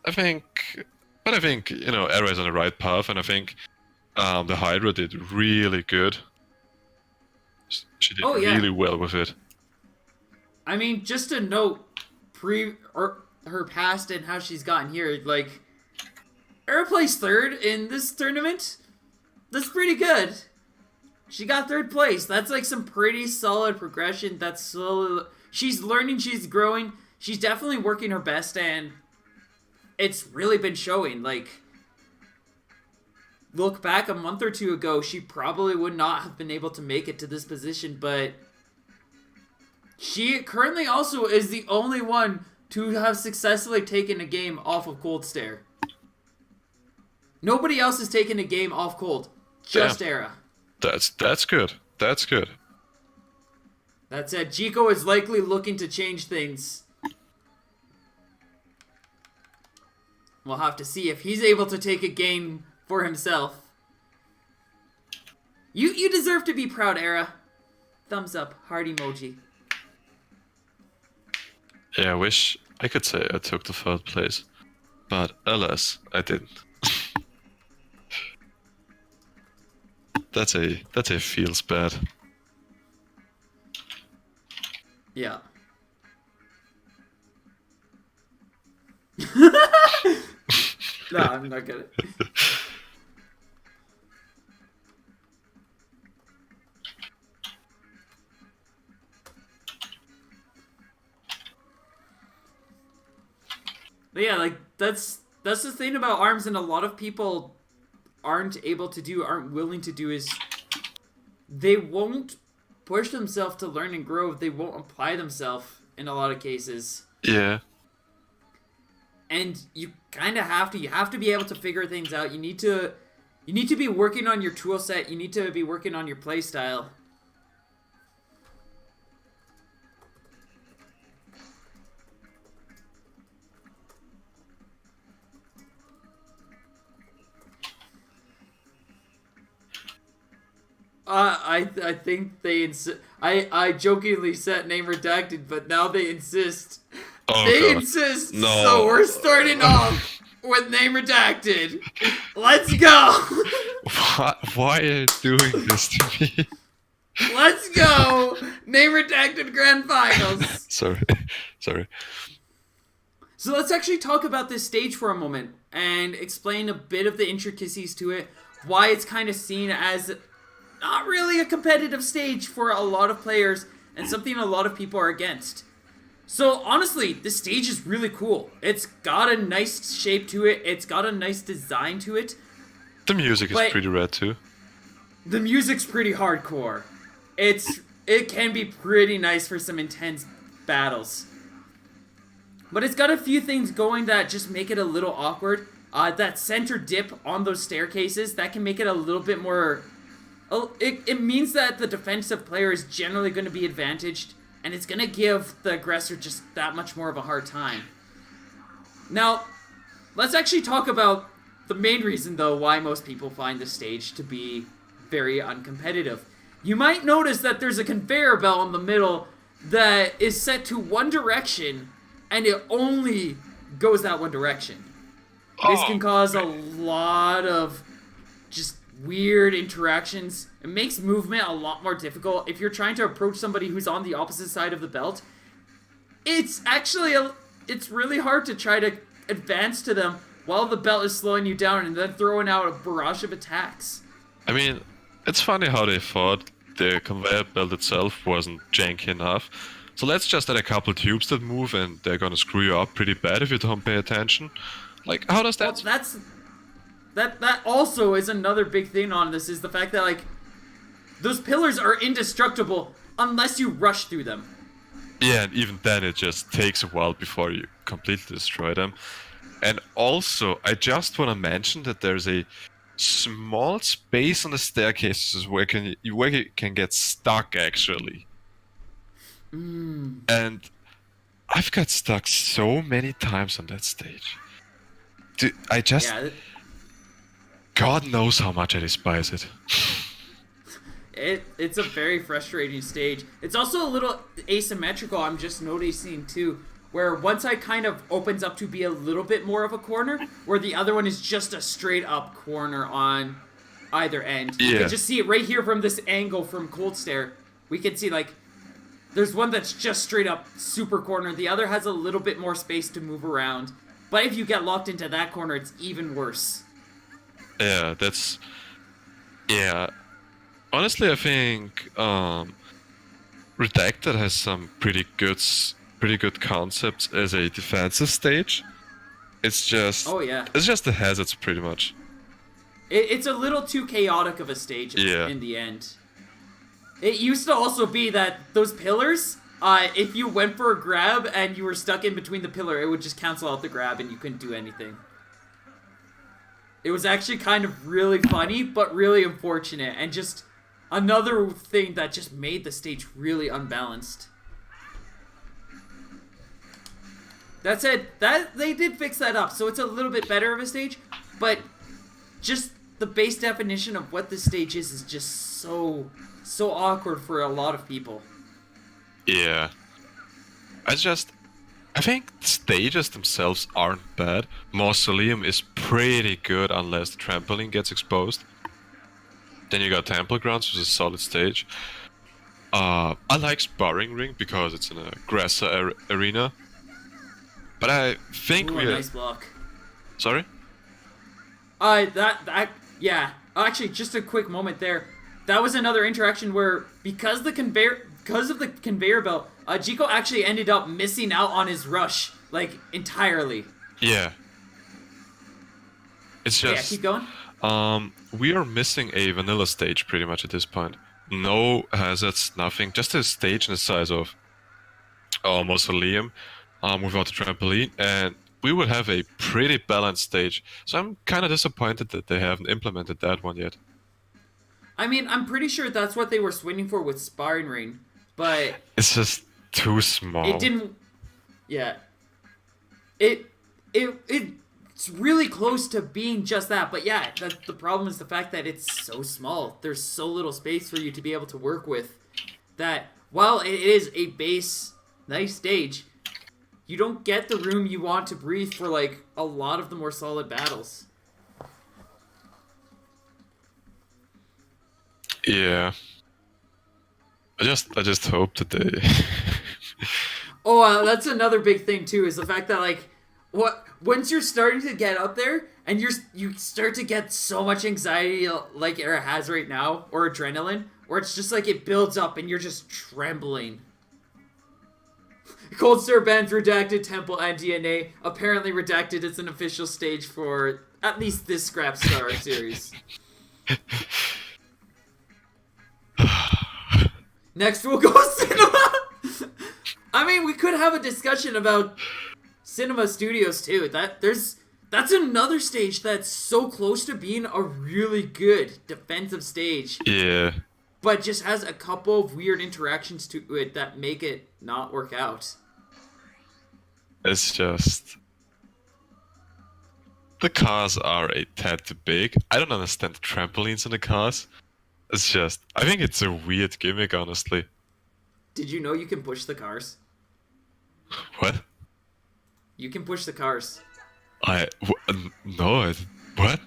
I think Era is on the right path, and I think the Hydra did really good. She did really well with it. I mean, just to note her past and how she's gotten here, like, Era placed third in this tournament. That's pretty good. She got third place. That's like some pretty solid progression. That's slowly. She's learning. She's growing. She's definitely working her best, and it's really been showing. Like, look back a month or two ago, she probably would not have been able to make it to this position, but she currently also is the only one to have successfully taken a game off of Cold Stare. Nobody else has taken a game off Cold. Just Era. That's good. That's good. That said, Jiko is likely looking to change things. We'll have to see if he's able to take a game for himself. You deserve to be proud, Era. Thumbs up, heart emoji. Yeah, I wish I could say I took the third place, but alas, I didn't. That's a feels bad. Yeah. No, I'm not gonna. But yeah, like that's the thing about ARMS, and a lot of people aren't willing to do is they won't push themselves to learn and grow. They won't apply themselves in a lot of cases. Yeah. And you kind of have to. You have to be able to figure things out. You need to be working on your tool set. You need to be working on your play style. I think they I jokingly set name redacted, but now they insist. Oh, they God. insist. No. So we're starting off with name redacted. Let's go. Why are you doing this to me? Let's go. Name redacted grand finals. Sorry. So let's actually talk about this stage for a moment and explain a bit of the intricacies to it. Why it's kind of seen as not really a competitive stage for a lot of players and something a lot of people are against. So honestly, this stage is really cool. It's got a nice shape to it. It's got a nice design to it. The music is pretty rad too. The music's pretty hardcore. It can be pretty nice for some intense battles. But it's got a few things going that just make it a little awkward. That center dip on those staircases, that can make it a little bit more... It means that the defensive player is generally going to be advantaged. and it's gonna give the aggressor just that much more of a hard time. Now, let's actually talk about the main reason, though, why most people find the stage to be very uncompetitive. You might notice that there's a conveyor belt in the middle that is set to one direction, and it only goes that one direction. This can cause a lot of just weird interactions. It makes movement a lot more difficult. If you're trying to approach somebody who's on the opposite side of the belt, it's actually it's really hard to try to advance to them while the belt is slowing you down and then throwing out a barrage of attacks. I mean, it's funny how they thought the conveyor belt itself wasn't janky enough. So let's just add a couple tubes that move and they're gonna screw you up pretty bad if you don't pay attention. Like, how does that... Well, that also is another big thing on this, is the fact that, like, those pillars are indestructible unless you rush through them. Yeah, and even then it just takes a while before you completely destroy them. And also, I just want to mention that there's a small space on the staircases where you can get stuck, actually. And I've got stuck so many times on that stage. Dude, Yeah, God knows how much I despise it. it's a very frustrating stage. It's also a little asymmetrical, I'm just noticing too, where one side kind of opens up to be a little bit more of a corner, where the other one is just a straight up corner on either end. You Yeah. can just see it right here from this angle from Cold Stare. We can see, like, there's one that's just straight up super corner, the other has a little bit more space to move around. But if you get locked into that corner, it's even worse. Yeah, yeah. Honestly, I think Redacted has some pretty good concepts as a defensive stage. It's just Oh yeah. it's just the hazards pretty much. It's a little too chaotic of a stage in the end. It used to also be that those pillars, if you went for a grab and you were stuck in between the pillar, it would just cancel out the grab and you couldn't do anything. It was actually kind of really funny, but really unfortunate, and just another thing that just made the stage really unbalanced. That said, they did fix that up, so it's a little bit better of a stage, but just the base definition of what this stage is just so awkward for a lot of people. Yeah. I think the stages themselves aren't bad. Mausoleum is pretty good unless the trampoline gets exposed. Then you got Temple Grounds, which is a solid stage. I like Sparring Ring because it's in a Grasser arena. But I think Ooh, a nice block. Sorry? Yeah. Actually, just a quick moment there. That was another interaction where, because of the conveyor belt, Jiko actually ended up missing out on his rush, like, entirely. Yeah. It's just... Yeah, keep going. We are missing a vanilla stage pretty much at this point. No hazards, nothing. Just a stage in the size of Mausoleum without the trampoline, and we would have a pretty balanced stage. So I'm kind of disappointed that they haven't implemented that one yet. I mean, I'm pretty sure that's what they were swinging for with Sparring Ring, but... It's just too small. It didn't... Yeah. It's really close to being just that, but yeah, the problem is the fact that it's so small. There's so little space for you to be able to work with that while it is a base, nice stage, you don't get the room you want to breathe for, like, a lot of the more solid battles. Yeah. I just hope that they... Oh, that's another big thing too, is the fact that, like, once you're starting to get up there and you start to get so much anxiety like Era has right now, or adrenaline, where it's just like it builds up and you're just trembling. Cold Stare bans Redacted, Temple, and DNA. Apparently Redacted is an official stage for at least this Scrapstar series. Next we'll go Cinema! I mean, we could have a discussion about Cinema Studios too. That's another stage that's so close to being a really good defensive stage. Yeah. but just has a couple of weird interactions to it that make it not work out. It's just the cars are a tad too big. I don't understand the trampolines in the cars. It's just I think it's a weird gimmick, honestly. Did you know you can push the cars? What? You can push the cars. No. What?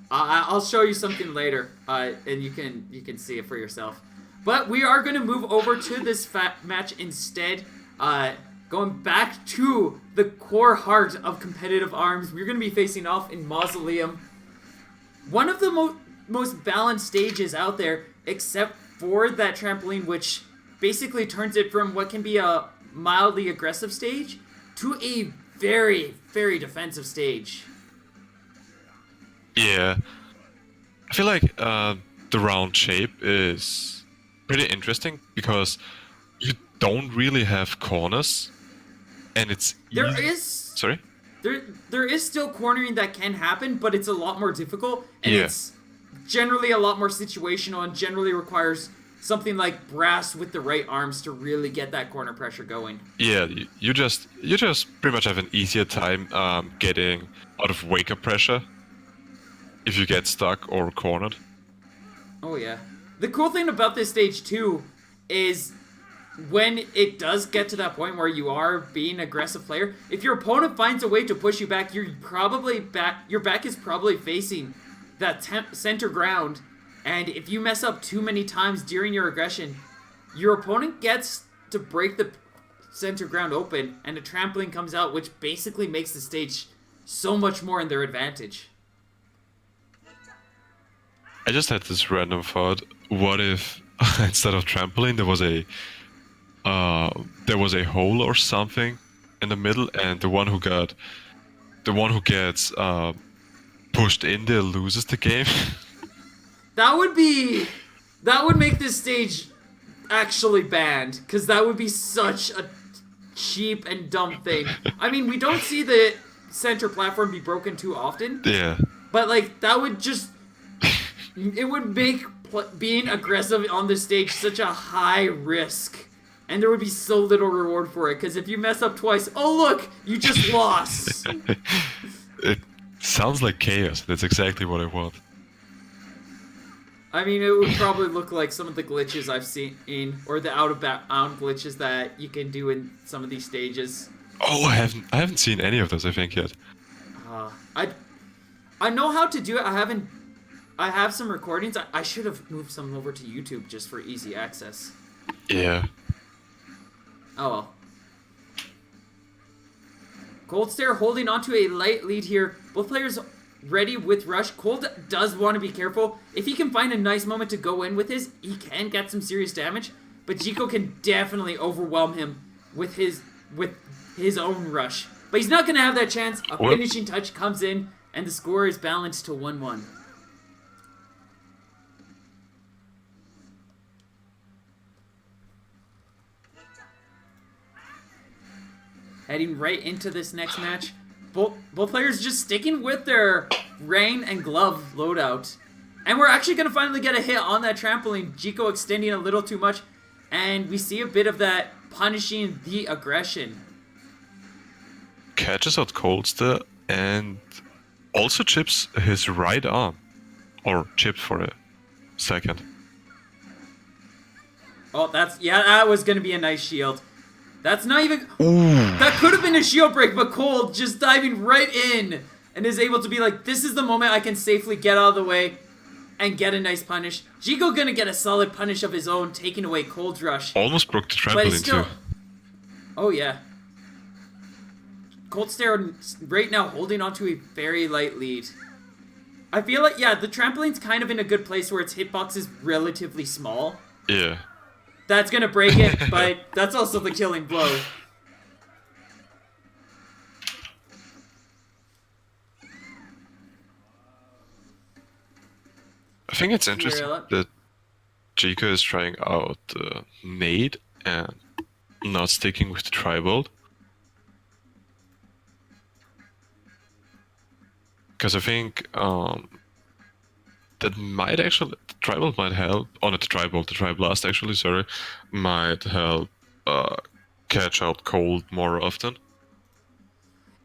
I'll show you something later, and you can see it for yourself. But we are going to move over to this match instead. Going back to the core heart of competitive arms, we're going to be facing off in Mausoleum. One of the most balanced stages out there, except for that trampoline, which basically turns it from what can be a mildly aggressive stage to a very, very defensive stage. Yeah. I feel like the round shape is pretty interesting because you don't really have corners, and it's Sorry? There is still cornering that can happen, but it's a lot more difficult, and Yeah. it's generally a lot more situational and generally requires something like brass with the right arms to really get that corner pressure going. Yeah, you just pretty much have an easier time getting out of wake-up pressure if you get stuck or cornered. Oh yeah. The cool thing about this stage too is when it does get to that point where you are being an aggressive player, if your opponent finds a way to push you back, your back is probably facing that center ground, and if you mess up too many times during your aggression, your opponent gets to break the center ground open, and a trampoline comes out, which basically makes the stage so much more in their advantage. I just had this random thought: what if instead of trampoline there was a hole or something in the middle, and the one who gets pushed in there loses the game? That would make this stage actually banned, because that would be such a cheap and dumb thing. I mean, we don't see the center platform be broken too often, Yeah. but like that would just it would make being aggressive on the stage such a high risk, and there would be so little reward for it, because if you mess up twice, oh look, you just lost. It sounds like chaos. That's exactly what I want. I mean, it would probably look like some of the glitches I've seen or the out-of-bound glitches that you can do in some of these stages. Oh, I haven't seen any of those, I think, yet. I know how to do it. I have some recordings. I should have moved some over to YouTube just for easy access. Yeah. Oh well. Cold Stare holding on to a light lead here. Both players ready with rush. Cold does want to be careful. If he can find a nice moment to go in with his, he can get some serious damage. But Jiko can definitely overwhelm him with his own rush. But he's not going to have that chance. A finishing touch comes in, and the score is balanced to 1-1. Heading right into this next match. Both players just sticking with their rain and glove loadout. And we're actually going to finally get a hit on that trampoline. Jiko extending a little too much. And we see a bit of that punishing the aggression. Catches out Coldster and also chips his right arm. Or chipped for a second. Oh, that was going to be a nice shield. That's not even... Ooh. That could have been a shield break, but Cold just diving right in and is able to be like, this is the moment I can safely get out of the way and get a nice punish. Jiko gonna get a solid punish of his own, taking away Cold's rush. Almost broke the trampoline too. Oh yeah. Cold Stare right now holding on to a very light lead. I feel like, yeah, the trampoline's kind of in a good place where its hitbox is relatively small. Yeah. That's gonna break it, but that's also the killing blow. I think it's interesting that Jiko is trying out Nade and not sticking with the Tribolt. Because I think that might actually the tribal might help. Oh, not the triblast actually. Sorry, might help uh, catch out cold more often.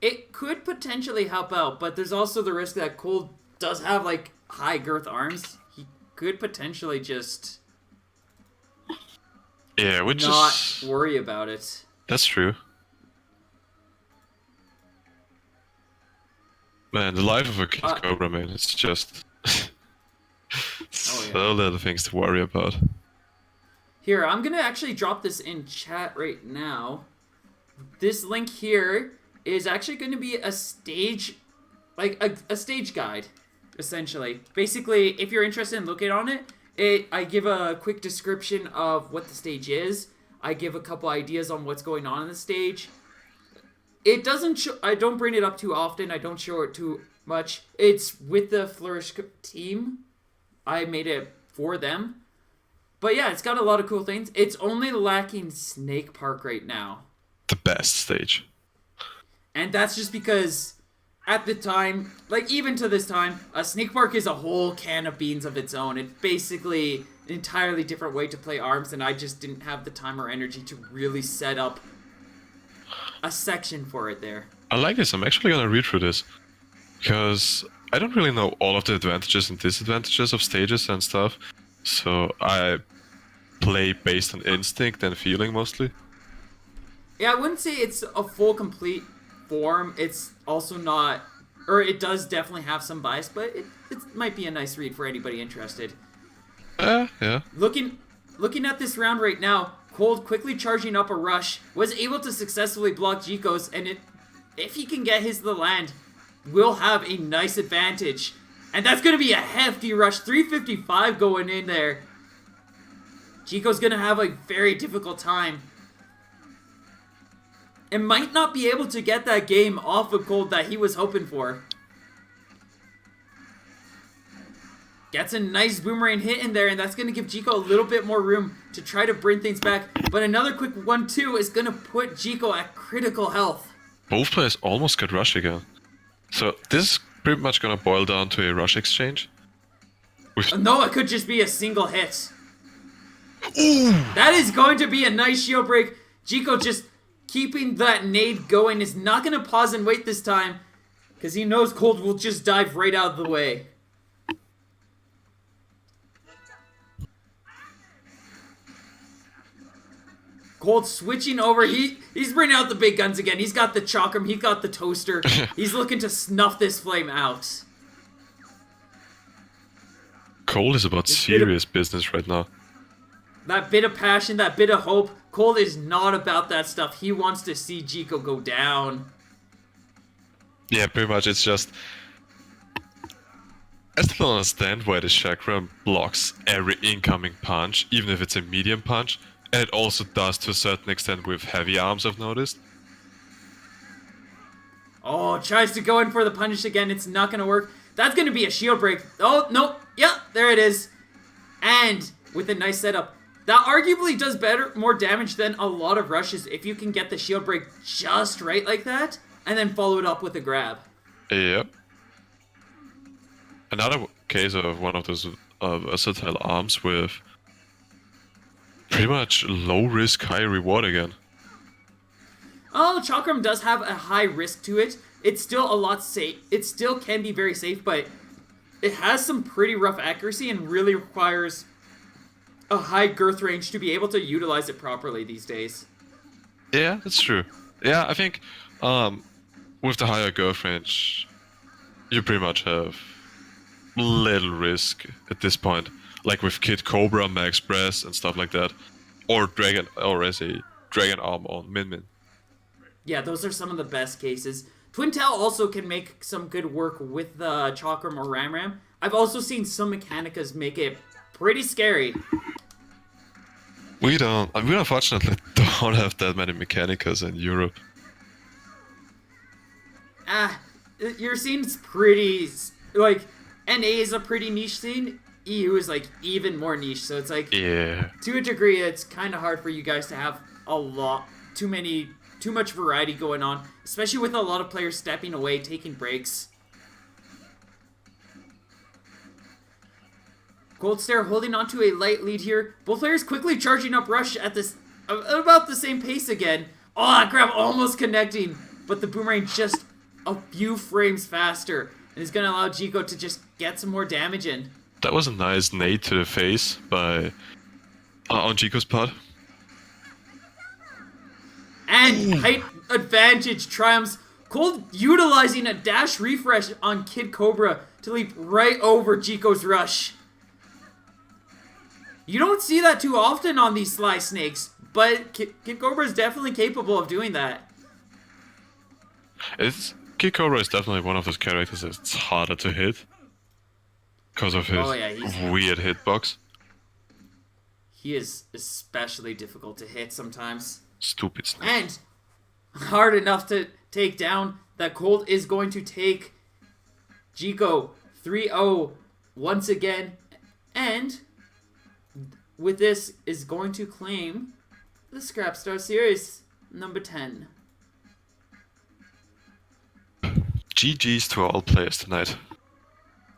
It could potentially help out, but there's also the risk that Cold does have like high girth arms. He could potentially just Yeah, which not is worry about it. that's true. Man, the life of a Kid Uh, Cobra, man, it's just oh yeah. so little things to worry about. Here, I'm gonna actually drop this in chat right now. This link here is actually going to be a stage, like a stage guide, essentially. Basically, if you're interested in looking on it, I give a quick description of what the stage is. I give a couple ideas on what's going on in the stage. It doesn't show, I don't bring it up too often. I don't show it too much. It's with the Flourish team. I made it for them. But yeah, it's got a lot of cool things. It's only lacking Snake Park right now. The best stage. And that's just because at the time, like even to this time, a Snake Park is a whole can of beans of its own. It's basically an entirely different way to play ARMS, and I just didn't have the time or energy to really set up a section for it there. I like this. I'm actually gonna read through this because I don't really know all of the advantages and disadvantages of stages and stuff. So I play based on instinct and feeling mostly. Yeah, I wouldn't say it's a full complete form. It's also not, or it does definitely have some bias, but it might be a nice read for anybody interested. Yeah. Looking at this round right now, Cold quickly charging up a rush, was able to successfully block Jiko's, and if he can get his to the land, will have a nice advantage. And that's going to be a hefty rush, 355 going in there. Jiko's going to have a very difficult time. And might not be able to get that game off of Cold that he was hoping for. Gets a nice boomerang hit in there, and that's going to give Jiko a little bit more room to try to bring things back. But another quick 1-2 is going to put Jiko at critical health. Both players almost got rush again. So this is pretty much gonna boil down to a rush exchange. No, it could just be a single hit. Ooh! That is going to be a nice shield break. Jiko just keeping that nade going, is not going to pause and wait this time, because he knows Cold will just dive right out of the way. Cold switching over. He's bringing out the big guns again. He's got the chakram. He's got the toaster. He's looking to snuff this flame out. Cold is about serious business right now. That bit of passion, that bit of hope. Cold is not about that stuff. He wants to see Jiko go down. Yeah, pretty much. It's just I still don't understand why the chakra blocks every incoming punch, even if it's a medium punch. And it also does to a certain extent with heavy arms, I've noticed. Oh, tries to go in for the punish again. It's not going to work. That's going to be a shield break. Oh, no. Yeah, there it is. And with a nice setup. That arguably does more damage than a lot of rushes if you can get the shield break just right like that, and then follow it up with a grab. Yep. Another case of one of those versatile arms with pretty much low risk, high reward again. Oh, Chakram does have a high risk to it. It's still a lot safe. It still can be very safe, but it has some pretty rough accuracy and really requires a high girth range to be able to utilize it properly these days. Yeah, that's true. Yeah, I think with the higher girth range, you pretty much have little risk at this point. Like with Kid Cobra, Max Press, and stuff like that. Or as a Dragon Arm on Min Min. Yeah, those are some of the best cases. Twin Tail also can make some good work with the Chakram or Ram Ram. I've also seen some Mechanicas make it pretty scary. We unfortunately don't have that many Mechanicas in Europe. Your scene's pretty, like, NA is a pretty niche scene. EU is, like, even more niche, so it's like, Yeah. to a degree, it's kind of hard for you guys to have too much variety going on, especially with a lot of players stepping away, taking breaks. Cold Stare holding on to a light lead here. Both players quickly charging up Rush at this about the same pace again. Oh, that grab almost connecting, but the boomerang just a few frames faster, and is going to allow Chico to just get some more damage in. That was a nice nade to the face by on Chico's part. And height advantage triumphs. Cold utilizing a dash refresh on Kid Cobra to leap right over Chico's Rush. You don't see that too often on these Sly Snakes, but Kid Cobra is definitely capable of doing that. Kid Cobra is definitely one of those characters that's harder to hit because of his weird hitbox. He is especially difficult to hit sometimes. Stupid snake. And hard enough to take down that Cold is going to take Chico 3-0 once again. And with this is going to claim the Scrapstar Series number 10. GG's to all players tonight.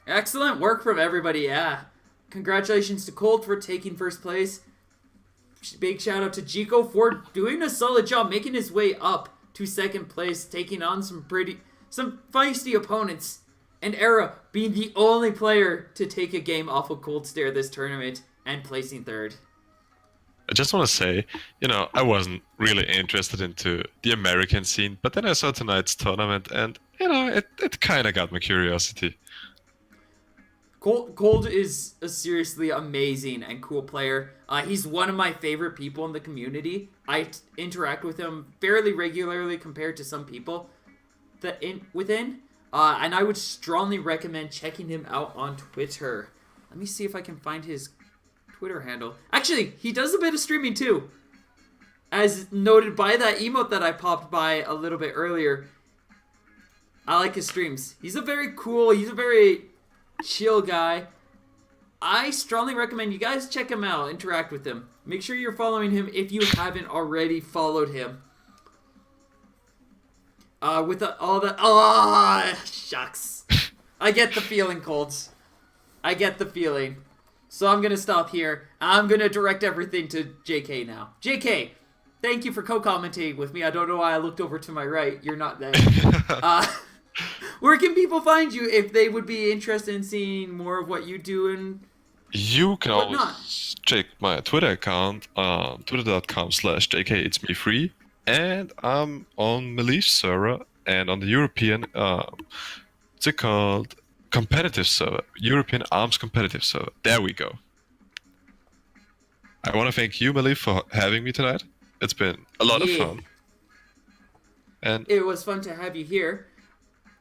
Excellent work from everybody, yeah. Congratulations to Cold for taking first place. Big shout out to Chico for doing a solid job, making his way up to second place, taking on some feisty opponents. And Era being the only player to take a game off of Cold Stare this tournament and placing third. I just want to say, I wasn't really interested into the American scene, but then I saw tonight's tournament and, it kind of got my curiosity. Cold is a seriously amazing and cool player. He's one of my favorite people in the community. I interact with him fairly regularly compared to some people within. And I would strongly recommend checking him out on Twitter. Let me see if I can find his Twitter handle. Actually, he does a bit of streaming too. As noted by that emote that I popped by a little bit earlier. I like his streams. He's a very chill guy. I strongly recommend you guys check him out, interact with him. Make sure you're following him if you haven't already followed him. Shucks. I get the feeling, Colds. I get the feeling. So I'm going to stop here. I'm going to direct everything to JK now. JK, thank you for co-commentating with me. I don't know why I looked over to my right. You're not there. Where can people find you if they would be interested in seeing more of what you do and you can whatnot? always check my Twitter account, twitter.com/JKIt'sMeFree. And I'm on Maleef's server and on the European, what's it called? Competitive server. European Arms Competitive server. There we go. I want to thank you, Maleef, for having me tonight. It's been a lot of fun. And it was fun to have you here.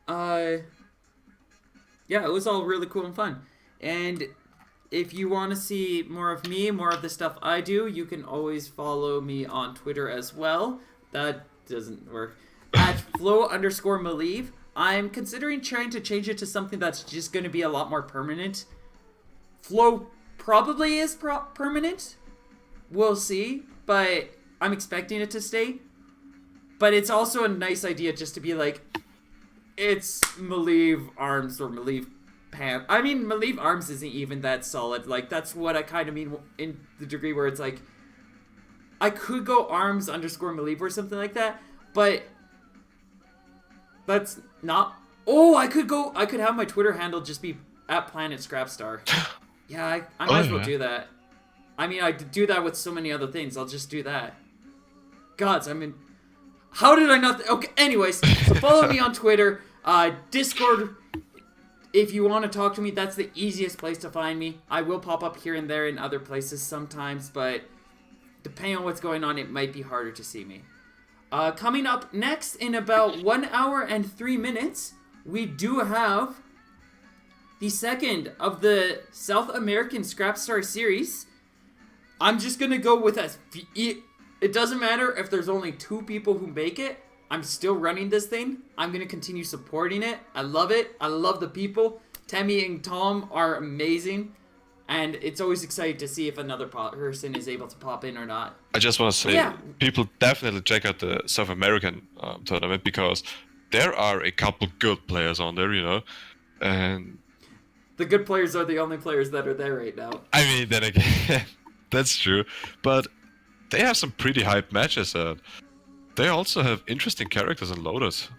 Yeah, it was all really cool and fun. And if you want to see more of me, more of the stuff I do, you can always follow me on Twitter as well. That doesn't work. At flow_Maleef. I'm considering trying to change it to something that's just going to be a lot more permanent. Flow probably is permanent. We'll see, but I'm expecting it to stay. But it's also a nice idea just to be like, it's Maleef Arms or Maleef Pants. I mean, Maleef Arms isn't even that solid. Like, that's what I kind of mean in the degree where it's like, I could go Arms_Maleef or something like that, but that's not. Oh, I could have my Twitter handle just be @PlanetScrapstar. Yeah, I might as well do that. I mean, I do that with so many other things. I'll just do that. Gods, I mean, how did I not? Okay, anyways, so follow me on Twitter, Discord. If you want to talk to me, that's the easiest place to find me. I will pop up here and there in other places sometimes, but depending on what's going on, it might be harder to see me. Coming up next in about 1 hour and 3 minutes, we do have the second of the South American Scrapstar Series. I'm just going to go with it doesn't matter if there's only 2 people who make it. I'm still running this thing. I'm going to continue supporting it. I love it. I love the people. Tammy and Tom are amazing. And it's always exciting to see if another person is able to pop in or not. I just want to say, people definitely check out the South American tournament because there are a couple good players on there, and The good players are the only players that are there right now. I mean, then again, that's true. But they have some pretty hype matches, and they also have interesting characters and loaders.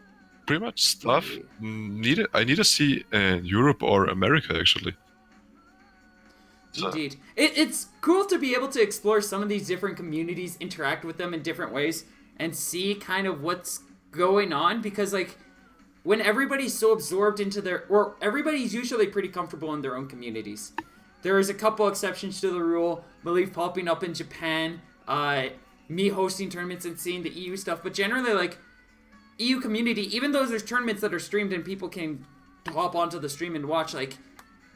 Pretty much stuff I need to see in Europe or America, actually. So, Indeed. It's cool to be able to explore some of these different communities, interact with them in different ways, and see kind of what's going on, because, like, when everybody's so absorbed into their... Or everybody's usually pretty comfortable in their own communities. There is a couple exceptions to the rule. Believe popping up in Japan, me hosting tournaments and seeing the EU stuff, but generally, like, EU community, even though there's tournaments that are streamed and people can hop onto the stream and watch, like,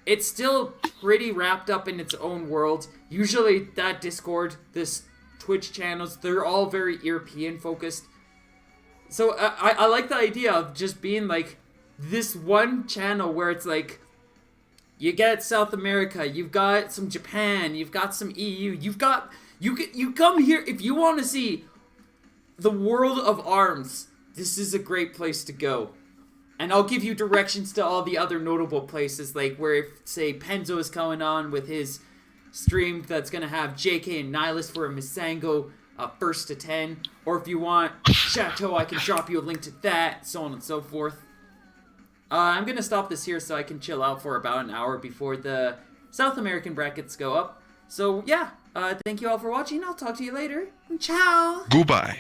it's still pretty wrapped up in its own world. Usually that Discord, this Twitch channels, they're all very European focused. So I like the idea of just being like this one channel where it's like, you get South America, you've got some Japan, you've got some EU, you come here if you want to see the world of arms. This is a great place to go. And I'll give you directions to all the other notable places, like where, if, say, Penzo is coming on with his stream that's going to have JK and Nihilus for a Misango first to 10. Or if you want Chateau, I can drop you a link to that, so on and so forth. I'm going to stop this here so I can chill out for about an hour before the South American brackets go up. So, yeah, thank you all for watching. I'll talk to you later. Ciao! goodbye.